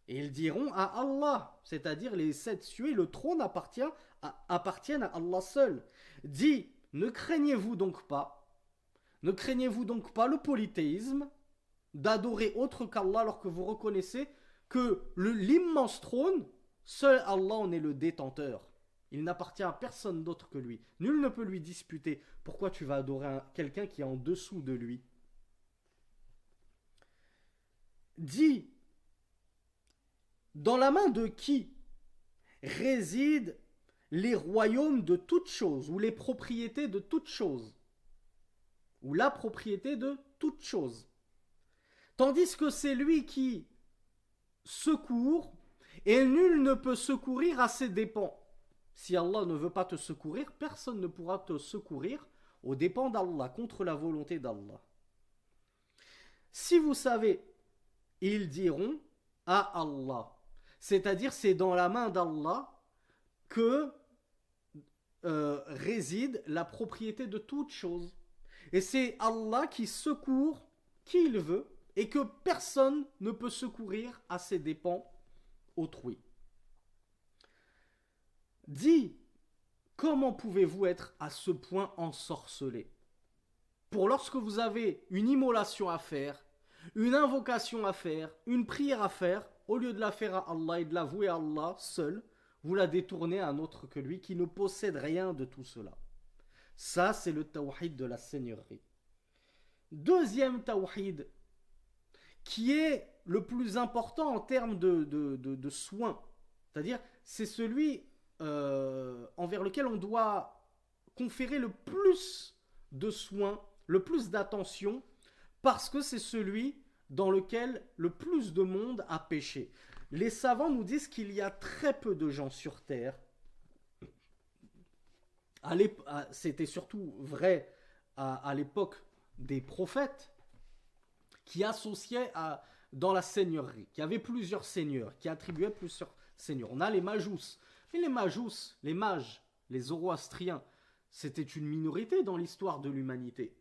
Et ils diront à Allah, c'est-à-dire les 7 cieux et le trône appartiennent à Allah seul. Dit, ne craignez-vous donc pas le polythéisme, d'adorer autre qu'Allah alors que vous reconnaissez que l'immense trône, seul Allah en est le détenteur. Il n'appartient à personne d'autre que lui. Nul ne peut lui disputer. Pourquoi tu vas adorer quelqu'un qui est en dessous de lui? Dit, dans la main de qui résident les royaumes de toutes choses, ou les propriétés de toutes choses, ou la propriété de toutes choses. Tandis que c'est lui qui secourt, et nul ne peut secourir à ses dépens. Si Allah ne veut pas te secourir, personne ne pourra te secourir aux dépens d'Allah, contre la volonté d'Allah. Si vous savez, ils diront à Allah. C'est-à-dire, c'est dans la main d'Allah que réside la propriété de toute chose. Et c'est Allah qui secourt qui il veut et que personne ne peut secourir à ses dépens autrui. Dis, comment pouvez-vous être à ce point ensorcelé? Pour lorsque vous avez une immolation à faire, une invocation à faire, une prière à faire, au lieu de la faire à Allah et de la vouer à Allah seul, vous la détournez à un autre que lui qui ne possède rien de tout cela. Ça, c'est le tawhid de la seigneurie. Deuxième tawhid, qui est le plus important en termes de soins, c'est-à-dire c'est celui envers lequel on doit conférer le plus de soins, le plus d'attention, parce que c'est celui dans lequel le plus de monde a péché. Les savants nous disent qu'il y a très peu de gens sur Terre. C'était surtout vrai à l'époque des prophètes qui associaient dans la seigneurie, qui avaient plusieurs seigneurs, qui attribuaient plusieurs seigneurs. On a les majous. Mais les mages, les zoroastriens, c'était une minorité dans l'histoire de l'humanité.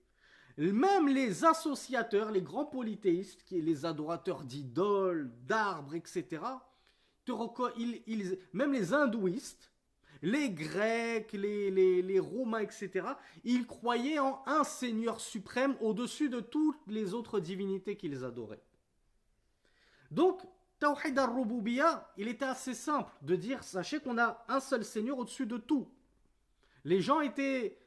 Même les associateurs, les grands polythéistes, qui sont les adorateurs d'idoles, d'arbres, etc., même les hindouistes, les Grecs, les Romains, etc., ils croyaient en un Seigneur suprême au-dessus de toutes les autres divinités qu'ils adoraient. Donc, Tawhid al-Rububiyya, il était assez simple de dire, sachez qu'on a un seul Seigneur au-dessus de tout. Les gens étaient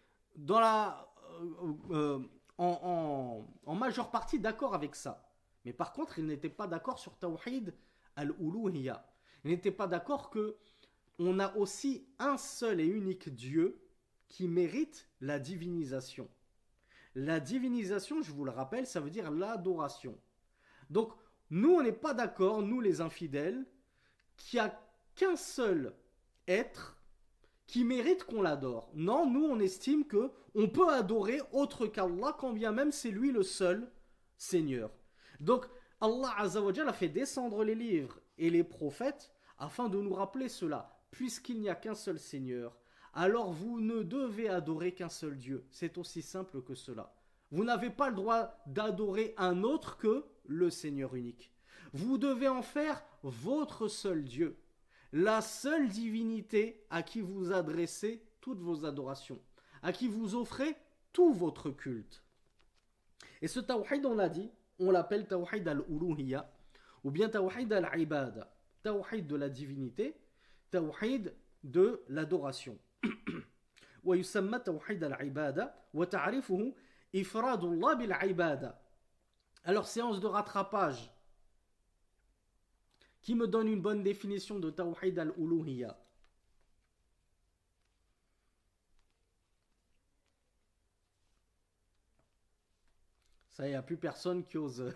en majeure partie d'accord avec ça. Mais par contre, ils n'étaient pas d'accord sur Tawhid al-Uluhiyya. Ils n'étaient pas d'accord que on a aussi un seul et unique Dieu qui mérite la divinisation. La divinisation, je vous le rappelle, ça veut dire l'adoration. Donc, nous, on n'est pas d'accord, nous les infidèles, qu'un seul être qui mérite qu'on l'adore. Non, nous on estime que on peut adorer autre qu'Allah quand bien même c'est lui le seul Seigneur. Donc Allah Azza wa Jal a fait descendre les livres et les prophètes afin de nous rappeler cela. Puisqu'il n'y a qu'un seul Seigneur, alors vous ne devez adorer qu'un seul Dieu. C'est aussi simple que cela. Vous n'avez pas le droit d'adorer un autre que le Seigneur unique. Vous devez en faire votre seul Dieu, la seule divinité à qui vous adressez toutes vos adorations, à qui vous offrez tout votre culte. Et ce tawhid, on l'a dit, on l'appelle tawhid al-uluhiyya, ou bien tawhid al-ibada, tawhid de la divinité, tawhid de l'adoration. ويسمى توحيد العبادة وتعريفه إفراد الله بالعبادة. Alors séance de rattrapage qui me donne une bonne définition de tawhid al-uluhiyya. Ça, il n'y a plus personne qui ose.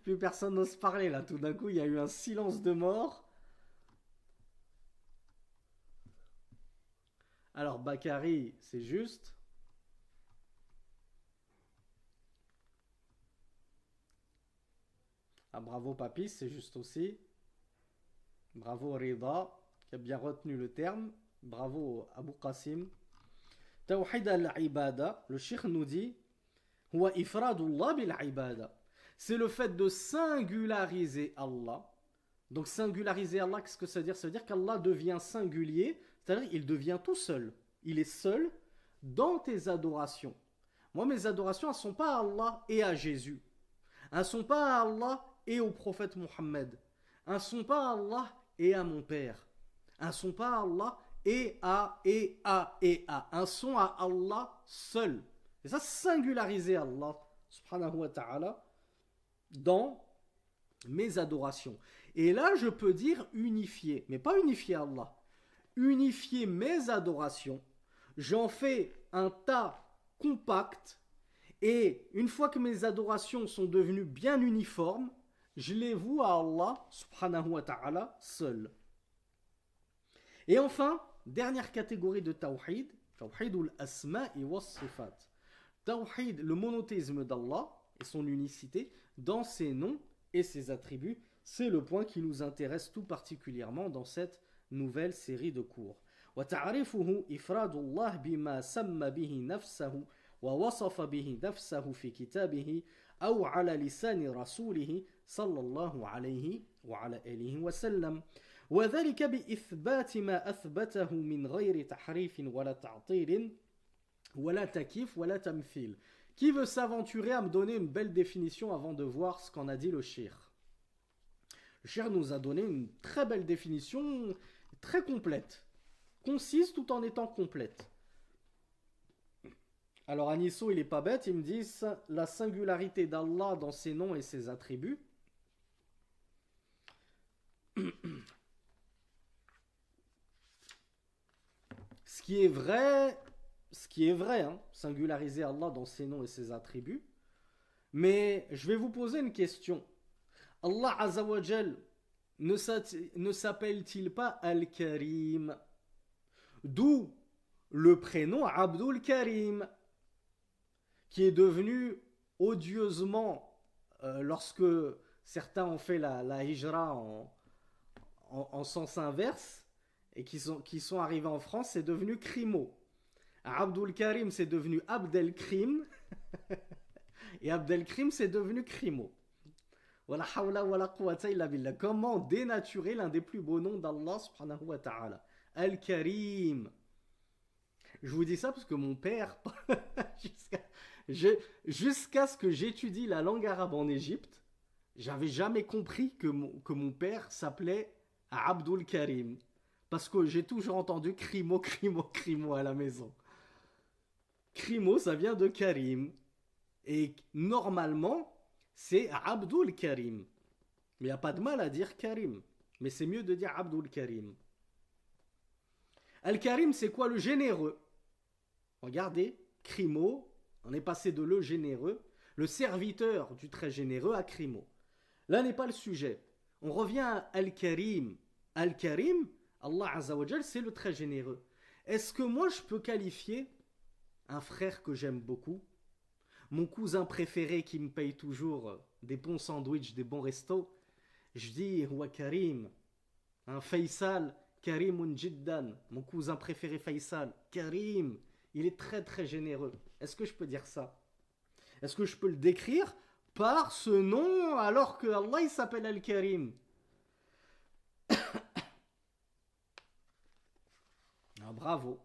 Plus personne n'ose parler là. Tout d'un coup, il y a eu un silence de mort. Alors, Bakary, c'est juste. Ah, bravo Papis, c'est juste aussi. Bravo Rida, qui a bien retenu le terme. Bravo Abu Qasim. Tawhid al-ibada, le cheikh nous dit, huwa ifradullah bil-ibada. C'est le fait de singulariser Allah. Donc singulariser Allah, qu'est-ce que ça veut dire? Ça veut dire qu'Allah devient singulier, c'est-à-dire qu'il devient tout seul. Il est seul dans tes adorations. Moi, mes adorations, elles ne sont pas à Allah et à Jésus. Elles ne sont pas à Allah et au prophète Mohammed. Elles ne sont pas à Allah et à mon père. Elles ne sont pas à Allah et à. Elles sont à Allah seul. Et ça, singulariser Allah, subhanahu wa ta'ala, dans mes adorations. Et là, je peux dire unifier, mais pas unifier Allah. Unifier mes adorations, j'en fais un tas compact, et une fois que mes adorations sont devenues bien uniformes, je les voue à Allah, subhanahu wa ta'ala, seul. Et enfin, dernière catégorie de tawhid, tawhidul asma'i was sifat. Tawhid, le monothéisme d'Allah et son unicité dans ses noms et ses attributs, c'est le point qui nous intéresse tout particulièrement dans cette nouvelle série de cours. وتعرفه إفراد الله بما سمى به نفسه ووصف به نفسه في كتابه أو على لسان رسوله صلى الله عليه وعلى آله وسلم وذلك بإثبات ما أثبته من غير تحريف ولا تعطيل ولا تكييف ولا تمثيل. Qui veut s'aventurer à me donner une belle définition avant de voir ce qu'en a dit le cheikh? Le cheikh nous a donné une très belle définition, très complète, concise tout en étant complète. Alors Anisso, il n'est pas bête, il me dit la singularité d'Allah dans ses noms et ses attributs. Ce qui est vrai, hein, singulariser Allah dans ses noms et ses attributs. Mais je vais vous poser une question. Allah Azza wa Jal ne s'appelle-t-il pas Al-Karim? D'où le prénom Abdul Karim, qui est devenu odieusement, lorsque certains ont fait la hijra en sens inverse, et qui sont arrivés en France, c'est devenu Crimo. Abdul Karim, c'est devenu Abdelkrim, et Abdelkrim, c'est devenu Crimo. Wala hawla wala quwwata illa billah. Comment dénaturer l'un des plus beaux noms d'Allah subhanahu wa ta'ala? Al-Karim. Je vous dis ça parce que mon père, jusqu'à ce que j'étudie la langue arabe en Égypte, j'avais jamais compris que mon père s'appelait Abdul Karim. Parce que j'ai toujours entendu Crimo, Crimo, Crimo à la maison. Crimo, ça vient de Karim. Et normalement, c'est Abdul Karim. Mais il n'y a pas de mal à dire Karim. Mais c'est mieux de dire Abdul Karim. Al-Karim, c'est quoi? Le généreux. Regardez, Crimo, on est passé de le généreux, le serviteur du très généreux à Crimo. Là n'est pas le sujet. On revient à Al-Karim. Al-Karim, Allah Azza wa Jal, c'est le très généreux. Est-ce que moi je peux qualifier un frère que j'aime beaucoup, mon cousin préféré qui me paye toujours des bons sandwichs, des bons restos, je dis Huwa Karim, un Faisal, Karimun Jiddan, mon cousin préféré Faisal, Karim, il est très très généreux. Est-ce que je peux dire ça? Est-ce que je peux le décrire par ce nom alors que Allah il s'appelle Al-Karim? Ah, bravo.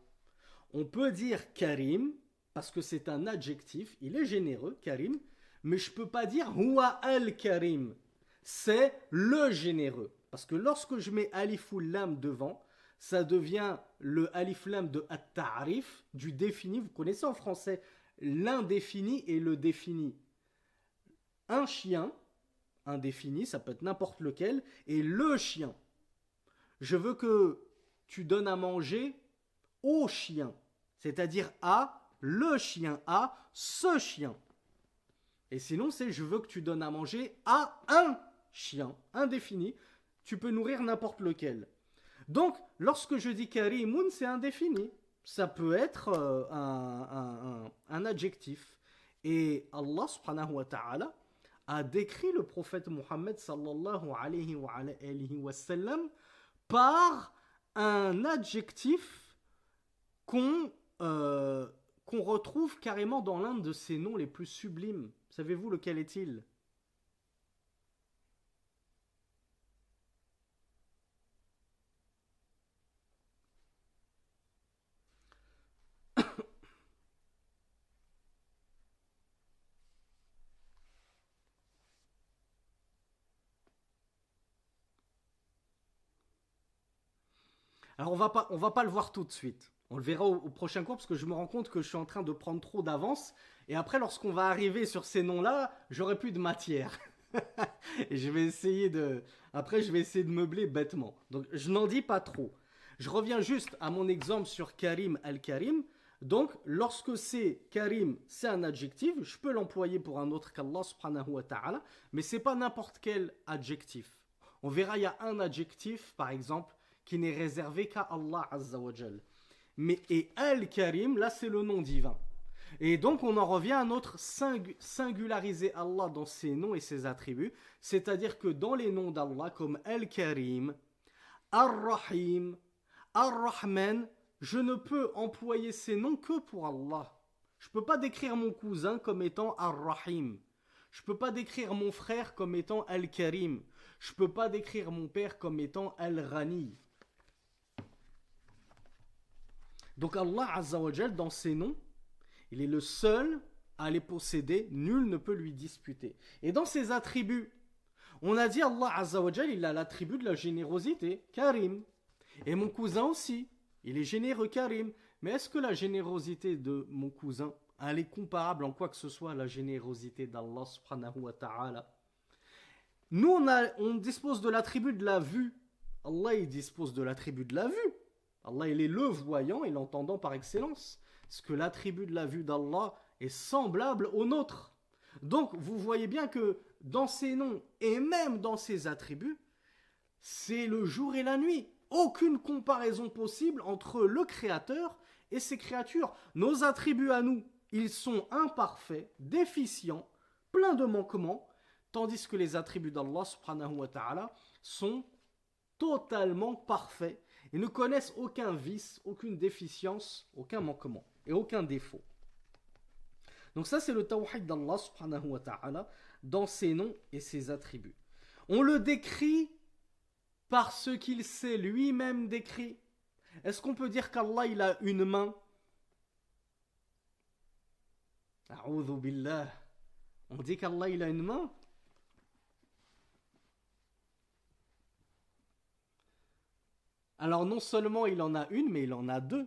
On peut dire Karim parce que c'est un adjectif, il est généreux, Karim, mais je ne peux pas dire Huwa al-Karim. C'est le généreux. Parce que lorsque je mets alif ou lam devant, ça devient le alif lam de at-ta'rif, du défini. Vous connaissez en français l'indéfini et le défini. Un chien, indéfini, ça peut être n'importe lequel, et le chien. Je veux que tu donnes à manger au chien, c'est-à-dire à le chien, à ce chien. Et sinon, c'est je veux que tu donnes à manger à un chien, indéfini. Tu peux nourrir n'importe lequel. Donc, lorsque je dis Karimun, c'est indéfini. Ça peut être un adjectif. Et Allah subhanahu wa ta'ala a décrit le prophète Muhammad sallallahu alayhi wa sallam par un adjectif qu'on retrouve carrément dans l'un de ses noms les plus sublimes. Savez-vous lequel est-il? Alors on va pas le voir tout de suite. On le verra au prochain cours parce que je me rends compte que je suis en train de prendre trop d'avance. Et après, lorsqu'on va arriver sur ces noms-là, j'aurai plus de matière. Et je vais essayer de... Après, je vais essayer de meubler bêtement. Donc, je n'en dis pas trop. Je reviens juste à mon exemple sur Karim al-Karim. Donc, lorsque c'est Karim, c'est un adjectif. Je peux l'employer pour un autre qu'Allah subhanahu wa ta'ala. Mais c'est pas n'importe quel adjectif. On verra, il y a un adjectif, par exemple, qui n'est réservé qu'à Allah Azza wa Jal. Mais et Al-Karim, là c'est le nom divin. Et donc on en revient à notre singulariser Allah dans ses noms et ses attributs. C'est-à-dire que dans les noms d'Allah comme Al-Karim, Ar-Rahim, Ar-Rahman, je ne peux employer ces noms que pour Allah. Je ne peux pas décrire mon cousin comme étant Ar-Rahim. Je ne peux pas décrire mon frère comme étant Al-Karim. Je ne peux pas décrire mon père comme étant Al-Ghani. Donc Allah Azza wa Jal, dans ses noms, il est le seul à les posséder, nul ne peut lui disputer. Et dans ses attributs, on a dit Allah Azza wa Jal, il a l'attribut de la générosité, Karim. Et mon cousin aussi, il est généreux, Karim. Mais est-ce que la générosité de mon cousin, elle est comparable en quoi que ce soit à la générosité d'Allah subhanahu wa ta'ala? Nous, on dispose de l'attribut de la vue. Allah, il dispose de l'attribut de la vue. Allah, il est le voyant et l'entendant par excellence. Est-ce que l'attribut de la vue d'Allah est semblable au nôtre? Donc, vous voyez bien que dans ses noms et même dans ses attributs, c'est le jour et la nuit. Aucune comparaison possible entre le Créateur et ses créatures. Nos attributs à nous, ils sont imparfaits, déficients, pleins de manquements, tandis que les attributs d'Allah subhanahu wa ta'ala sont totalement parfaits. Ils ne connaissent aucun vice, aucune déficience, aucun manquement et aucun défaut. Donc ça c'est le tawhid d'Allah subhanahu wa ta'ala dans ses noms et ses attributs. On le décrit par ce qu'il s'est lui-même décrit. Est-ce qu'on peut dire qu'Allah il a une main? A'udhu billah. On dit qu'Allah il a une main? Alors non seulement il en a une, mais il en a deux.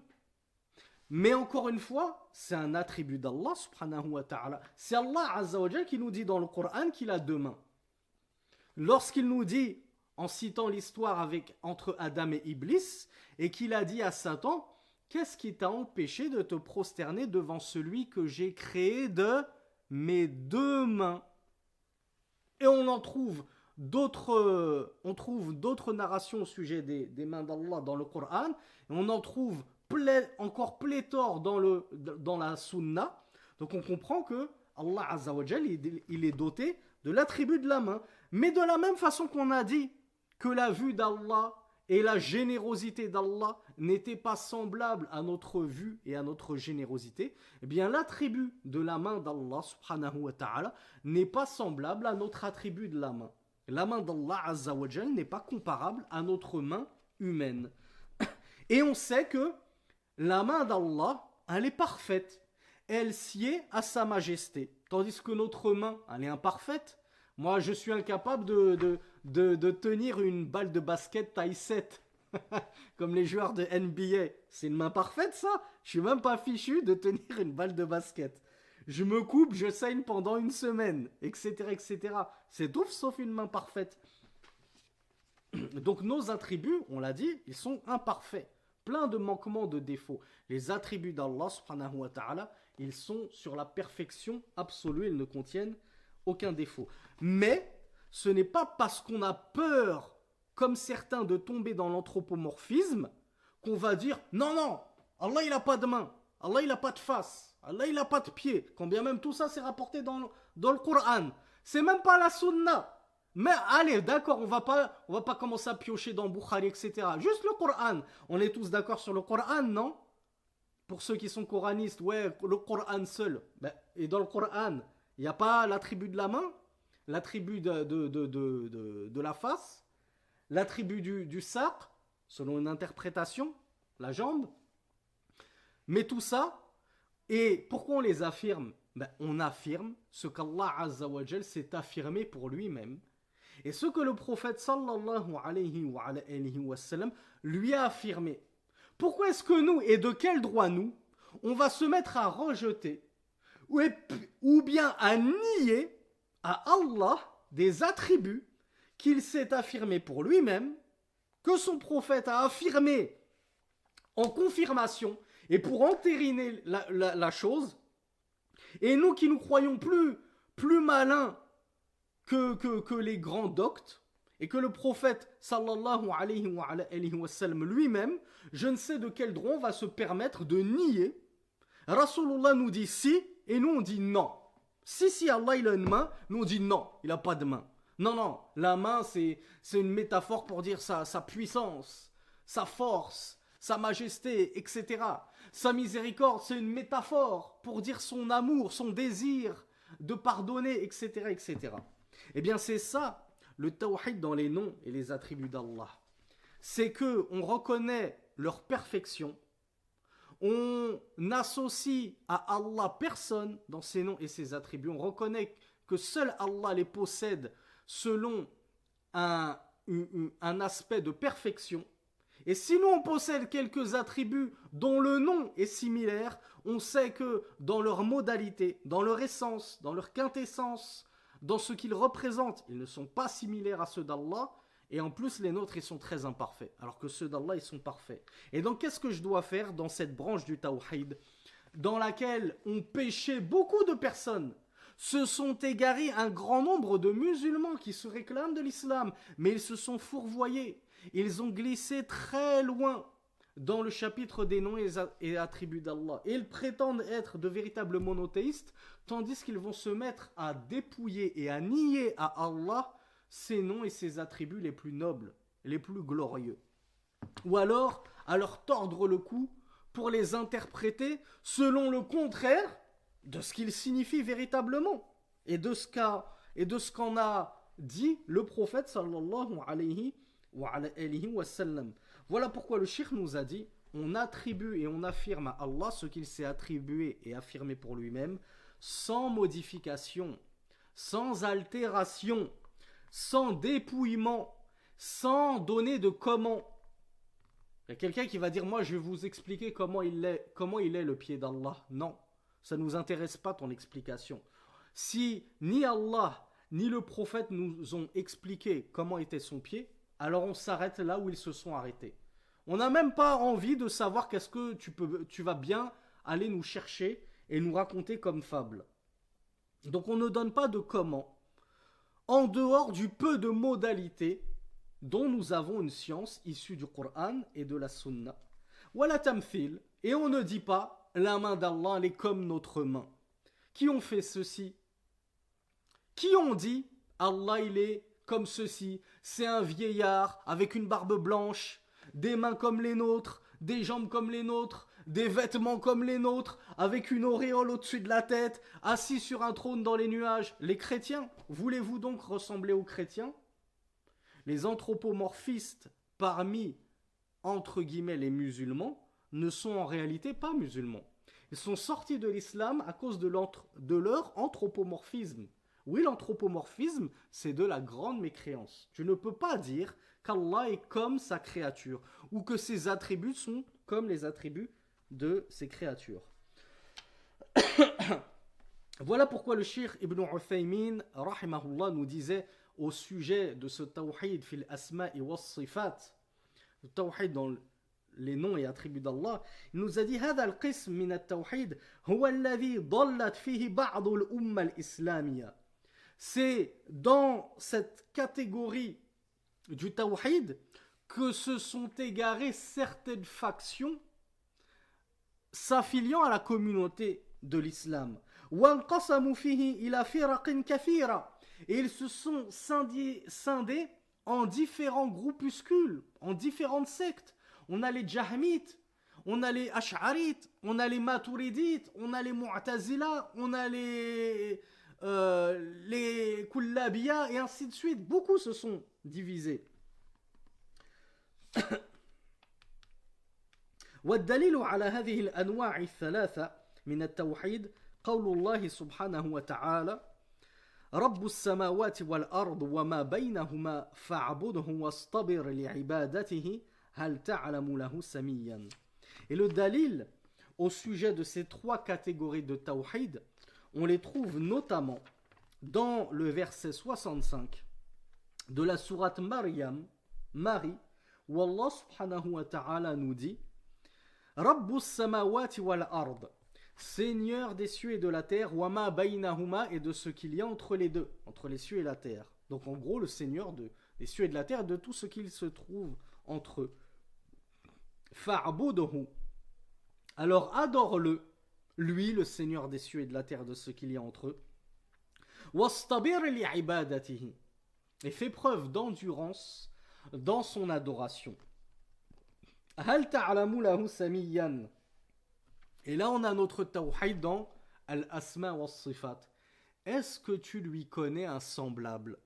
Mais encore une fois, c'est un attribut d'Allah subhanahu wa ta'ala. C'est Allah azza wa jal qui nous dit dans le Coran qu'il a deux mains. Lorsqu'il nous dit, en citant l'histoire entre Adam et Iblis, et qu'il a dit à Satan, qu'est-ce qui t'a empêché de te prosterner devant celui que j'ai créé de mes deux mains? Et on en trouve on trouve d'autres narrations au sujet des mains d'Allah dans le Coran, et on en trouve encore pléthore dans la Sunna. Donc on comprend que Allah Azza wa Jal, il est doté de l'attribut de la main. Mais de la même façon qu'on a dit que la vue d'Allah et la générosité d'Allah n'étaient pas semblables à notre vue et à notre générosité, eh bien l'attribut de la main d'Allah subhanahu wa ta'ala n'est pas semblable à notre attribut de la main. La main d'Allah Azza wa Jal n'est pas comparable à notre main humaine. Et on sait que la main d'Allah, elle est parfaite. Elle sied à sa majesté. Tandis que notre main, elle est imparfaite. Moi, je suis incapable de tenir une balle de basket taille 7. Comme les joueurs de NBA. C'est une main parfaite, ça. Je suis même pas fichu de tenir une balle de basket. Je me coupe, je saigne pendant une semaine, etc., etc. C'est tout sauf une main parfaite. Donc nos attributs, on l'a dit, ils sont imparfaits. Plein de manquements, de défauts. Les attributs d'Allah, subhanahu wa ta'ala, ils sont sur la perfection absolue, ils ne contiennent aucun défaut. Mais ce n'est pas parce qu'on a peur, comme certains, de tomber dans l'anthropomorphisme, qu'on va dire non, non, Allah il n'a pas de main, Allah il n'a pas de face, Allah il n'a pas de pied. Quand bien même tout ça c'est rapporté dans le Coran. C'est même pas la Sunna. Mais allez, d'accord, on va pas commencer à piocher dans Bukhari, etc. Juste le Coran. On est tous d'accord sur le Coran, non? Pour ceux qui sont coranistes, ouais, le Coran seul. Et dans le Coran, il n'y a pas l'attribut de la main, l'attribut de la face, l'attribut du saq, selon une interprétation, la jambe. Mais tout ça, et pourquoi on les affirme? On affirme ce qu'Allah Azza wa Jal s'est affirmé pour lui-même. Et ce que le prophète sallallahu alayhi wa sallam lui a affirmé. Pourquoi est-ce que nous, et de quel droit nous, on va se mettre à rejeter ou bien à nier à Allah des attributs qu'il s'est affirmé pour lui-même, que son prophète a affirmé en confirmation et pour entériner la chose, et nous qui nous croyons plus malins que les grands doctes, et que le prophète sallallahu alayhi wa sallam lui-même, je ne sais de quel droit on va se permettre de nier. Rasulullah nous dit si, et nous on dit non. Si Allah il a une main, nous on dit non, il n'a pas de main. Non, la main c'est une métaphore pour dire sa puissance, sa force, sa majesté, etc. Sa miséricorde, c'est une métaphore pour dire son amour, son désir de pardonner, etc., etc. Eh bien c'est ça, le tawhid dans les noms et les attributs d'Allah. C'est que on reconnaît leur perfection, on associe à Allah personne dans ses noms et ses attributs, on reconnaît que seul Allah les possède selon un aspect de perfection. Et si nous on possède quelques attributs dont le nom est similaire, on sait que dans leur modalité, dans leur essence, dans leur quintessence, dans ce qu'ils représentent, ils ne sont pas similaires à ceux d'Allah. Et en plus, les nôtres, ils sont très imparfaits. Alors que ceux d'Allah, ils sont parfaits. Et donc, qu'est-ce que je dois faire dans cette branche du Tawhid, dans laquelle ont péché beaucoup de personnes? Se sont égarés un grand nombre de musulmans qui se réclament de l'islam. Mais ils se sont fourvoyés. Ils ont glissé très loin dans le chapitre des noms et attributs d'Allah. Et ils prétendent être de véritables monothéistes, tandis qu'ils vont se mettre à dépouiller et à nier à Allah ses noms et ses attributs les plus nobles, les plus glorieux. Ou alors à leur tordre le cou pour les interpréter selon le contraire de ce qu'ils signifient véritablement et de ce qu'en a dit le prophète sallallahu alayhi wa sallam. Voilà pourquoi le cheikh nous a dit, on attribue et on affirme à Allah ce qu'il s'est attribué et affirmé pour lui-même, sans modification, sans altération, sans dépouillement, sans donner de comment. Il y a quelqu'un qui va dire, moi je vais vous expliquer comment il est le pied d'Allah. Non, ça ne nous intéresse pas ton explication. Si ni Allah ni le prophète nous ont expliqué comment était son pied, alors on s'arrête là où ils se sont arrêtés. On n'a même pas envie de savoir qu'est-ce que tu vas bien aller nous chercher et nous raconter comme fable. Donc on ne donne pas de comment. en dehors du peu de modalités dont nous avons une science issue du Coran et de la Sunna. Wala tamthil, et on ne dit pas la main d'Allah elle est comme notre main. Qui ont fait ceci? Qui ont dit Allah il est comme ceci? C'est un vieillard avec une barbe blanche, des mains comme les nôtres, des jambes comme les nôtres, des vêtements comme les nôtres, avec une auréole au-dessus de la tête, assis sur un trône dans les nuages. Les chrétiens, voulez-vous donc ressembler aux chrétiens? Les anthropomorphistes parmi, entre guillemets, les musulmans, ne sont en réalité pas musulmans. Ils sont sortis de l'islam à cause de leur anthropomorphisme. Oui, l'anthropomorphisme, c'est de la grande mécréance. Tu ne peux pas dire qu'Allah est comme sa créature, ou que ses attributs sont comme les attributs de ses créatures. Voilà pourquoi le Cheikh Ibn Uthaymin, rahimahullah, nous disait au sujet de ce tawhid fil asma'i was sifat, le tawhid dans les noms et attributs d'Allah, il nous a dit هذا القسم من التوحيد هو الذي ضلت فيه بعض الأمة الإسلامية. C'est dans cette catégorie du tawhid que se sont égarées certaines factions s'affiliant à la communauté de l'islam. وانقسموا فيه إلى فرق كثيرة. Et ils se sont scindés en différents groupuscules, en différentes sectes. On a les Jahmites, on a les Ash'arites, on a les Maturidites, on a les Mu'tazila, on a les Kullabiyya et ainsi de suite. Beaucoup se sont divisés. والدليل على هذه الأنواع الثلاثة من التوحيد قول الله سبحانه وتعالى رب السماوات والأرض وما بينهما فاعبده واصطبر لعبادته هل تعلم له سميا. Et le dalil au sujet de ces trois catégories de tawhid, on les trouve notamment dans le verset 65 de la sourate Maryam, Marie, où Allah subhanahu wa ta'ala nous dit Rabbus samawati wal ard, Seigneur des cieux et de la terre, wa ma baynahuma, et de ce qu'il y a entre les deux, entre les cieux et la terre. Donc en gros, le Seigneur des cieux et de la terre, de tout ce qu'il se trouve entre eux. Fa'buduhu. Alors adore-le, lui, le Seigneur des cieux et de la terre, de ce qu'il y a entre eux. Wastabir li'ibadatihi. Et fais preuve d'endurance dans son adoration. Hal ta'lamu lahu samiyan. Et là, on a notre tawhid dans Al-Asma wa Sifat. Est-ce que tu lui connais un semblable?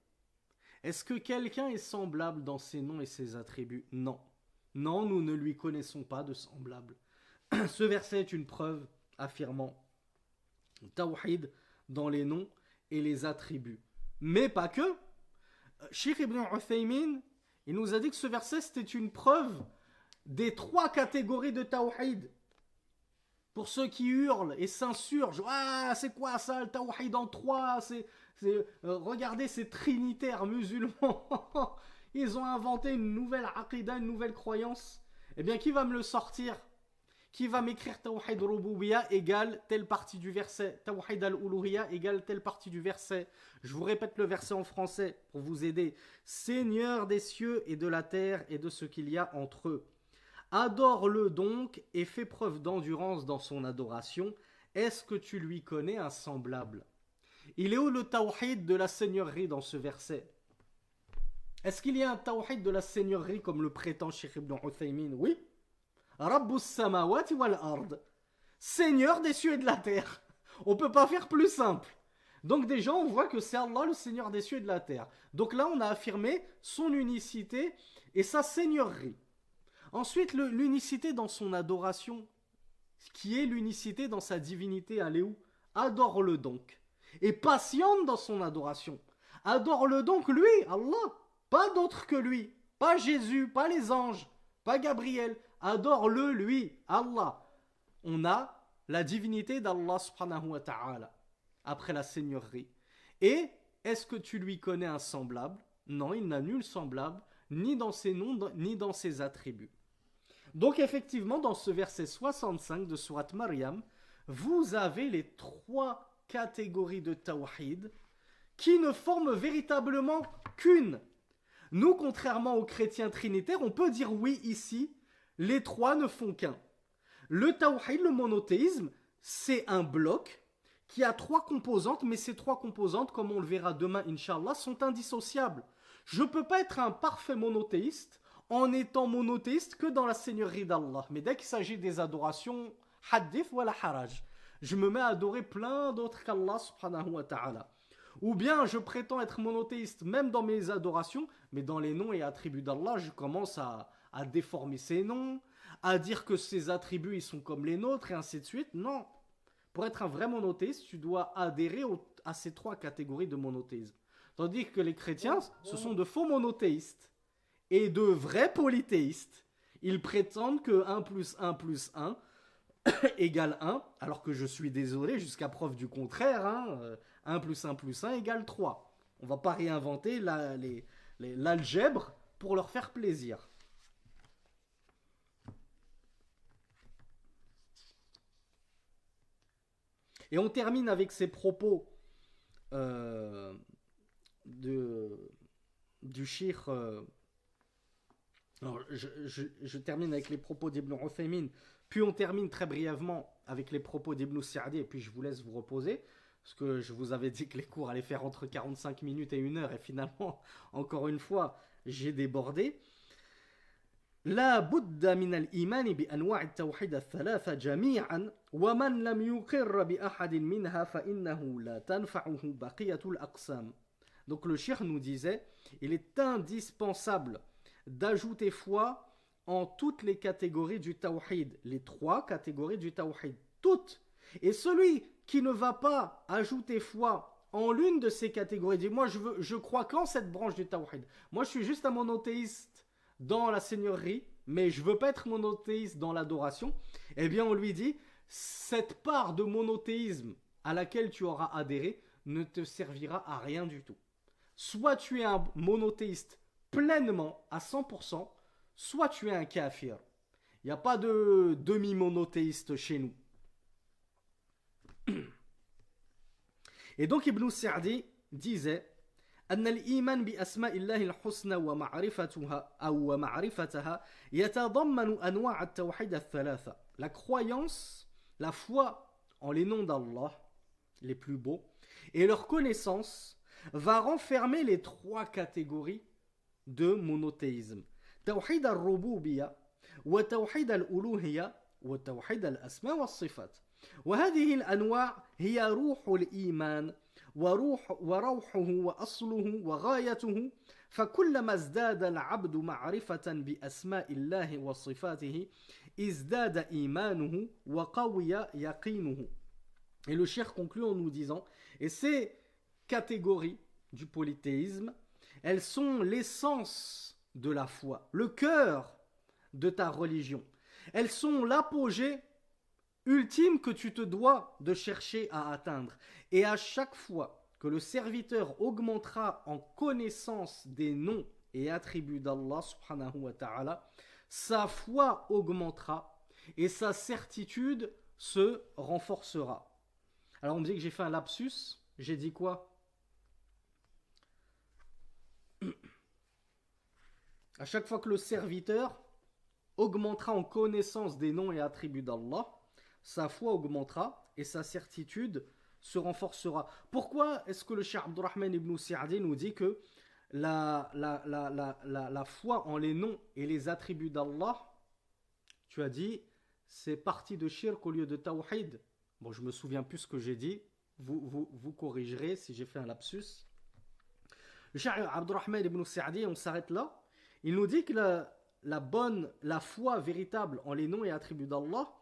Est-ce que quelqu'un est semblable dans ses noms et ses attributs? Non. Non, nous ne lui connaissons pas de semblable. Ce verset est une preuve affirmant tawhid dans les noms et les attributs. Mais pas que. Cheikh Ibn Uthaymin, il nous a dit que ce verset, c'était une preuve des trois catégories de tawhid. Pour ceux qui hurlent et s'insurgent, ah, c'est quoi ça, le tawhid en trois, regardez ces trinitaires musulmans, ils ont inventé une nouvelle aqidah, une nouvelle croyance. Eh bien, qui va me le sortir? Qui va m'écrire tawhid rububiyya égale telle partie du verset, tawhid al-uluhiyya égale telle partie du verset? Je vous répète le verset en français pour vous aider. Seigneur des cieux et de la terre et de ce qu'il y a entre eux. Adore-le donc et fais preuve d'endurance dans son adoration. Est-ce que tu lui connais un semblable? Il est où le tawhid de la seigneurie dans ce verset? Est-ce qu'il y a un tawhid de la seigneurie comme le prétend Cheikh Ibn Uthaymin? Oui. Rabbus samawati wal ard. Seigneur des cieux et de la terre. On ne peut pas faire plus simple. Donc déjà on voit que c'est Allah le Seigneur des cieux et de la terre. Donc là on a affirmé son unicité et sa seigneurie. Ensuite, l'unicité dans son adoration, qui est l'unicité dans sa divinité, elle est où? Adore-le donc. Et patiente dans son adoration. Adore-le donc lui, Allah. Pas d'autre que lui. Pas Jésus, pas les anges, pas Gabriel. Adore-le lui, Allah. On a la divinité d'Allah subhanahu wa ta'ala. Après la seigneurie. Et est-ce que tu lui connais un semblable? Non, il n'a nul semblable, ni dans ses noms, ni dans ses attributs. Donc effectivement, dans ce verset 65 de Sourate Maryam, vous avez les trois catégories de tawhid qui ne forment véritablement qu'une. Nous, contrairement aux chrétiens trinitaires, on peut dire oui ici, les trois ne font qu'un. Le tawhid, le monothéisme, c'est un bloc qui a trois composantes, mais ces trois composantes, comme on le verra demain, Inch'Allah, sont indissociables. Je ne peux pas être un parfait monothéiste en étant monothéiste que dans la seigneurie d'Allah. Mais dès qu'il s'agit des adorations, hadith wala haraj, je me mets à adorer plein d'autres qu'Allah subhanahu wa ta'ala. Ou bien je prétends être monothéiste même dans mes adorations, mais dans les noms et attributs d'Allah, je commence à déformer ces noms, à dire que ces attributs ils sont comme les nôtres et ainsi de suite. Non. Pour être un vrai monothéiste, tu dois adhérer à ces trois catégories de monothéisme. Tandis que les chrétiens, ce sont de faux monothéistes et de vrais polythéistes. Ils prétendent que 1 plus 1 plus 1 égale 1, alors que je suis désolé, jusqu'à preuve du contraire, 1 plus 1 plus 1 égale 3. On ne va pas réinventer l'algèbre pour leur faire plaisir. Et on termine avec ces propos du shir. Alors, je termine avec les propos d'Ibn Uthaymin, puis on termine très brièvement avec les propos d'Ibn Sa'di, et puis je vous laisse vous reposer, parce que je vous avais dit que les cours allaient faire entre 45 minutes et 1 heure, et finalement, encore une fois, j'ai débordé. لا بد من الإيمان بأنواع التوحيد الثلاثة جميعا ومن لم يقر بأحد منها فإنه لا تنفعه بقية الأقسام. Donc le cheikh nous disait, il est indispensable d'ajouter foi en toutes les catégories du tawhid, les trois catégories du tawhid, toutes. Et celui qui ne va pas ajouter foi en l'une de ces catégories, dit moi je crois qu'en cette branche du tawhid, moi je suis juste un monothéiste dans la seigneurie, mais je veux pas être monothéiste dans l'adoration, eh bien on lui dit, cette part de monothéisme à laquelle tu auras adhéré ne te servira à rien du tout. Soit tu es un monothéiste pleinement à 100%, soit tu es un kafir. Il n'y a pas de demi-monothéiste chez nous. Et donc Ibn Sa'di disait أن الإيمان بأسماء الله الحسنى ومعرفتها أو معرفتها يتضمن أنواع التوحيد الثلاثة. La croyance, la foi en les noms d'Allah, les plus beaux, et leur connaissance va renfermer les trois catégories de monothéisme. توحيد الربوبية وتوحيد الألوهية وتوحيد الأسماء والصفات. وهذه الأنواع هي روح الإيمان وروحه وأصله وغايته فكلما ازداد العبد معرفة بأسماء الله وصفاته ازداد إيمانه وقوي يقينه. Et le cheikh conclut en nous disant, et ces catégories du polythéisme, elles sont l'essence de la foi, le cœur de ta religion. Elles sont l'apogée ultime que tu te dois de chercher à atteindre. Et à chaque fois que le serviteur augmentera en connaissance des noms et attributs d'Allah subhanahu wa ta'ala, sa foi augmentera et sa certitude se renforcera. Alors on me dit que j'ai fait un lapsus, j'ai dit quoi? À chaque fois que le serviteur augmentera en connaissance des noms et attributs d'Allah, sa foi augmentera et sa certitude se renforcera. Pourquoi est-ce que le Cheikh Abdurrahman ibn Sa'di nous dit que la foi en les noms et les attributs d'Allah, tu as dit, c'est partie de shirk au lieu de tawhid. Bon, je me souviens plus ce que j'ai dit. Vous corrigerez si j'ai fait un lapsus. Le Cheikh Abdurrahman ibn Sa'di, on s'arrête là. Il nous dit que la foi véritable en les noms et attributs d'Allah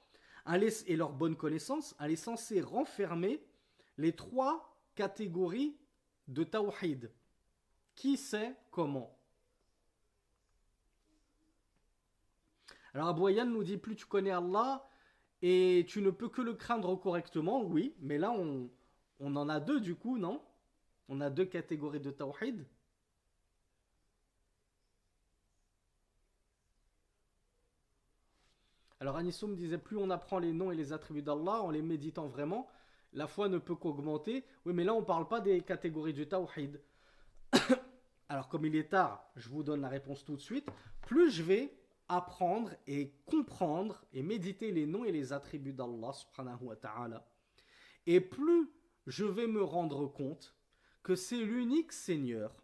et leur bonne connaissance, elle est censée renfermer les trois catégories de tawhid. Qui sait comment? Alors Abouayan nous dit, plus tu connais Allah et tu ne peux que le craindre correctement, oui, mais là on en a deux du coup, non? On a deux catégories de tawhid. Alors Anissoum disait, plus on apprend les noms et les attributs d'Allah en les méditant vraiment, la foi ne peut qu'augmenter. Oui, mais là, on ne parle pas des catégories du tawhid. Alors, comme il est tard, je vous donne la réponse tout de suite. Plus je vais apprendre et comprendre et méditer les noms et les attributs d'Allah subhanahu wa ta'ala, et plus je vais me rendre compte que c'est l'unique Seigneur,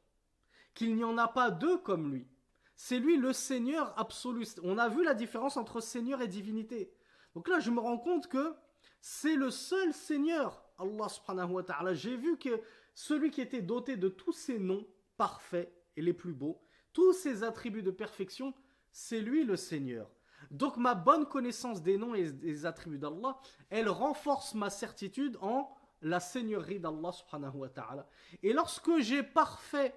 qu'il n'y en a pas deux comme lui. C'est lui le Seigneur absolu. On a vu la différence entre Seigneur et divinité. Donc là, je me rends compte que c'est le seul Seigneur, Allah subhanahu wa ta'ala. J'ai vu que celui qui était doté de tous ces noms parfaits et les plus beaux, tous ces attributs de perfection, c'est lui le Seigneur. Donc ma bonne connaissance des noms et des attributs d'Allah, elle renforce ma certitude en la seigneurie d'Allah subhanahu wa ta'ala. Et lorsque j'ai parfait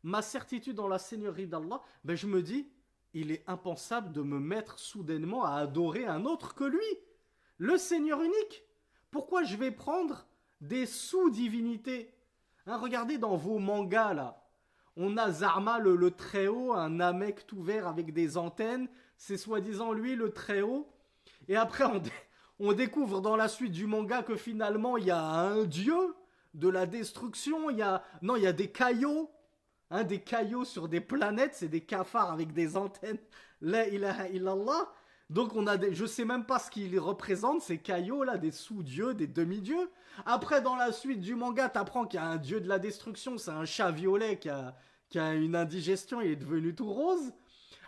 ma certitude en la seigneurie d'Allah, ben je me dis, il est impensable de me mettre soudainement à adorer un autre que lui, le Seigneur unique. Pourquoi je vais prendre des sous-divinités, hein, regardez dans vos mangas là, on a Zarma le Très-Haut, un Namek tout vert avec des antennes, c'est soi-disant lui le Très-Haut. Et après on découvre dans la suite du manga que finalement il y a un dieu de la destruction, il y a des caillots, hein, des caillots sur des planètes, c'est des cafards avec des antennes. La ilaha illallah. Donc je sais même pas ce qu'ils représentent, ces caillots là, des sous-dieux, des demi-dieux. Après dans la suite du manga, t'apprends qu'il y a un dieu de la destruction, c'est un chat violet qui a une indigestion, il est devenu tout rose.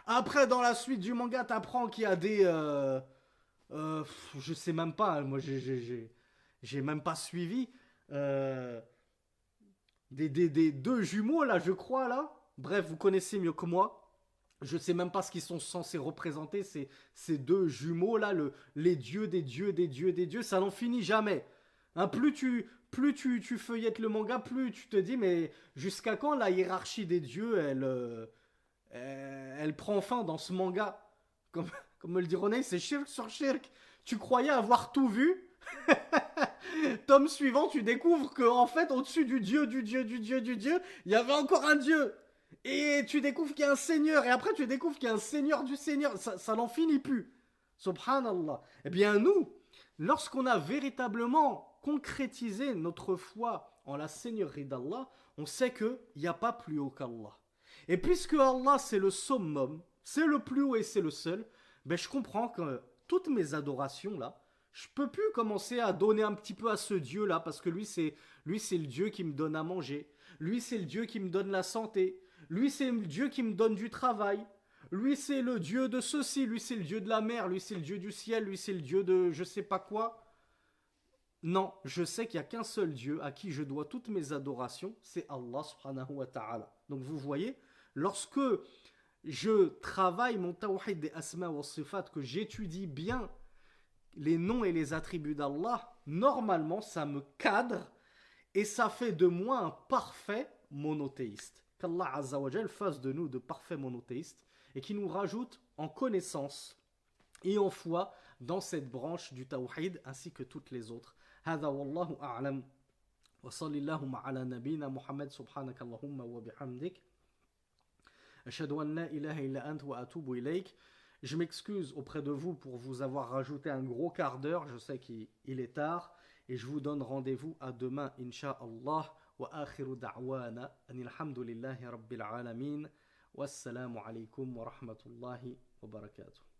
Après dans la suite du manga, t'apprends qu'il y a des... je sais même pas, moi j'ai même pas suivi. Des deux jumeaux là, je crois là. Bref, vous connaissez mieux que moi. Je sais même pas ce qu'ils sont censés représenter, ces deux jumeaux là, les dieux des dieux des dieux des dieux, ça n'en finit jamais. Hein, plus tu feuillettes le manga, plus tu te dis, mais jusqu'à quand la hiérarchie des dieux, elle prend fin dans ce manga? Comme me le dit René, c'est shirk sur shirk. Tu croyais avoir tout vu. Tome suivant, tu découvres qu'en fait, au-dessus du dieu, il y avait encore un dieu. Et tu découvres qu'il y a un seigneur. Et après, tu découvres qu'il y a un seigneur du seigneur. Ça n'en finit plus. Subhanallah. Eh bien, nous, lorsqu'on a véritablement concrétisé notre foi en la seigneurie d'Allah, on sait qu'il n'y a pas plus haut qu'Allah. Et puisque Allah, c'est le summum, c'est le plus haut et c'est le seul, ben je comprends que toutes mes adorations, là, je peux plus commencer à donner un petit peu à ce Dieu-là, parce que lui, c'est le Dieu qui me donne à manger. Lui, c'est le Dieu qui me donne la santé. Lui, c'est le Dieu qui me donne du travail. Lui, c'est le Dieu de ceci. Lui, c'est le Dieu de la mer. Lui, c'est le Dieu du ciel. Lui, c'est le Dieu de je sais pas quoi. Non, je sais qu'il n'y a qu'un seul Dieu à qui je dois toutes mes adorations. C'est Allah subhanahu wa ta'ala. Donc, vous voyez, lorsque je travaille mon tawhid des asma wa sifat, que j'étudie bien les noms et les attributs d'Allah, normalement, ça me cadre et ça fait de moi un parfait monothéiste. Qu'Allah Azza wa Jal fasse de nous de parfaits monothéistes et qui nous rajoute en connaissance et en foi dans cette branche du tawhid ainsi que toutes les autres. هذا والله أعلم وصلى اللهم على نبينا محمد سبحانك اللهم وبحمدك أشهد أن لا إله إلا أنت وأتوب إليك. Je m'excuse auprès de vous pour vous avoir rajouté un gros quart d'heure, je sais qu'il est tard, et je vous donne rendez-vous à demain, incha'Allah. Wa akhiru da'wana anil hamdulillahi rabbil alamin. Wassalamu alaikum wa rahmatullahi wa barakatuh.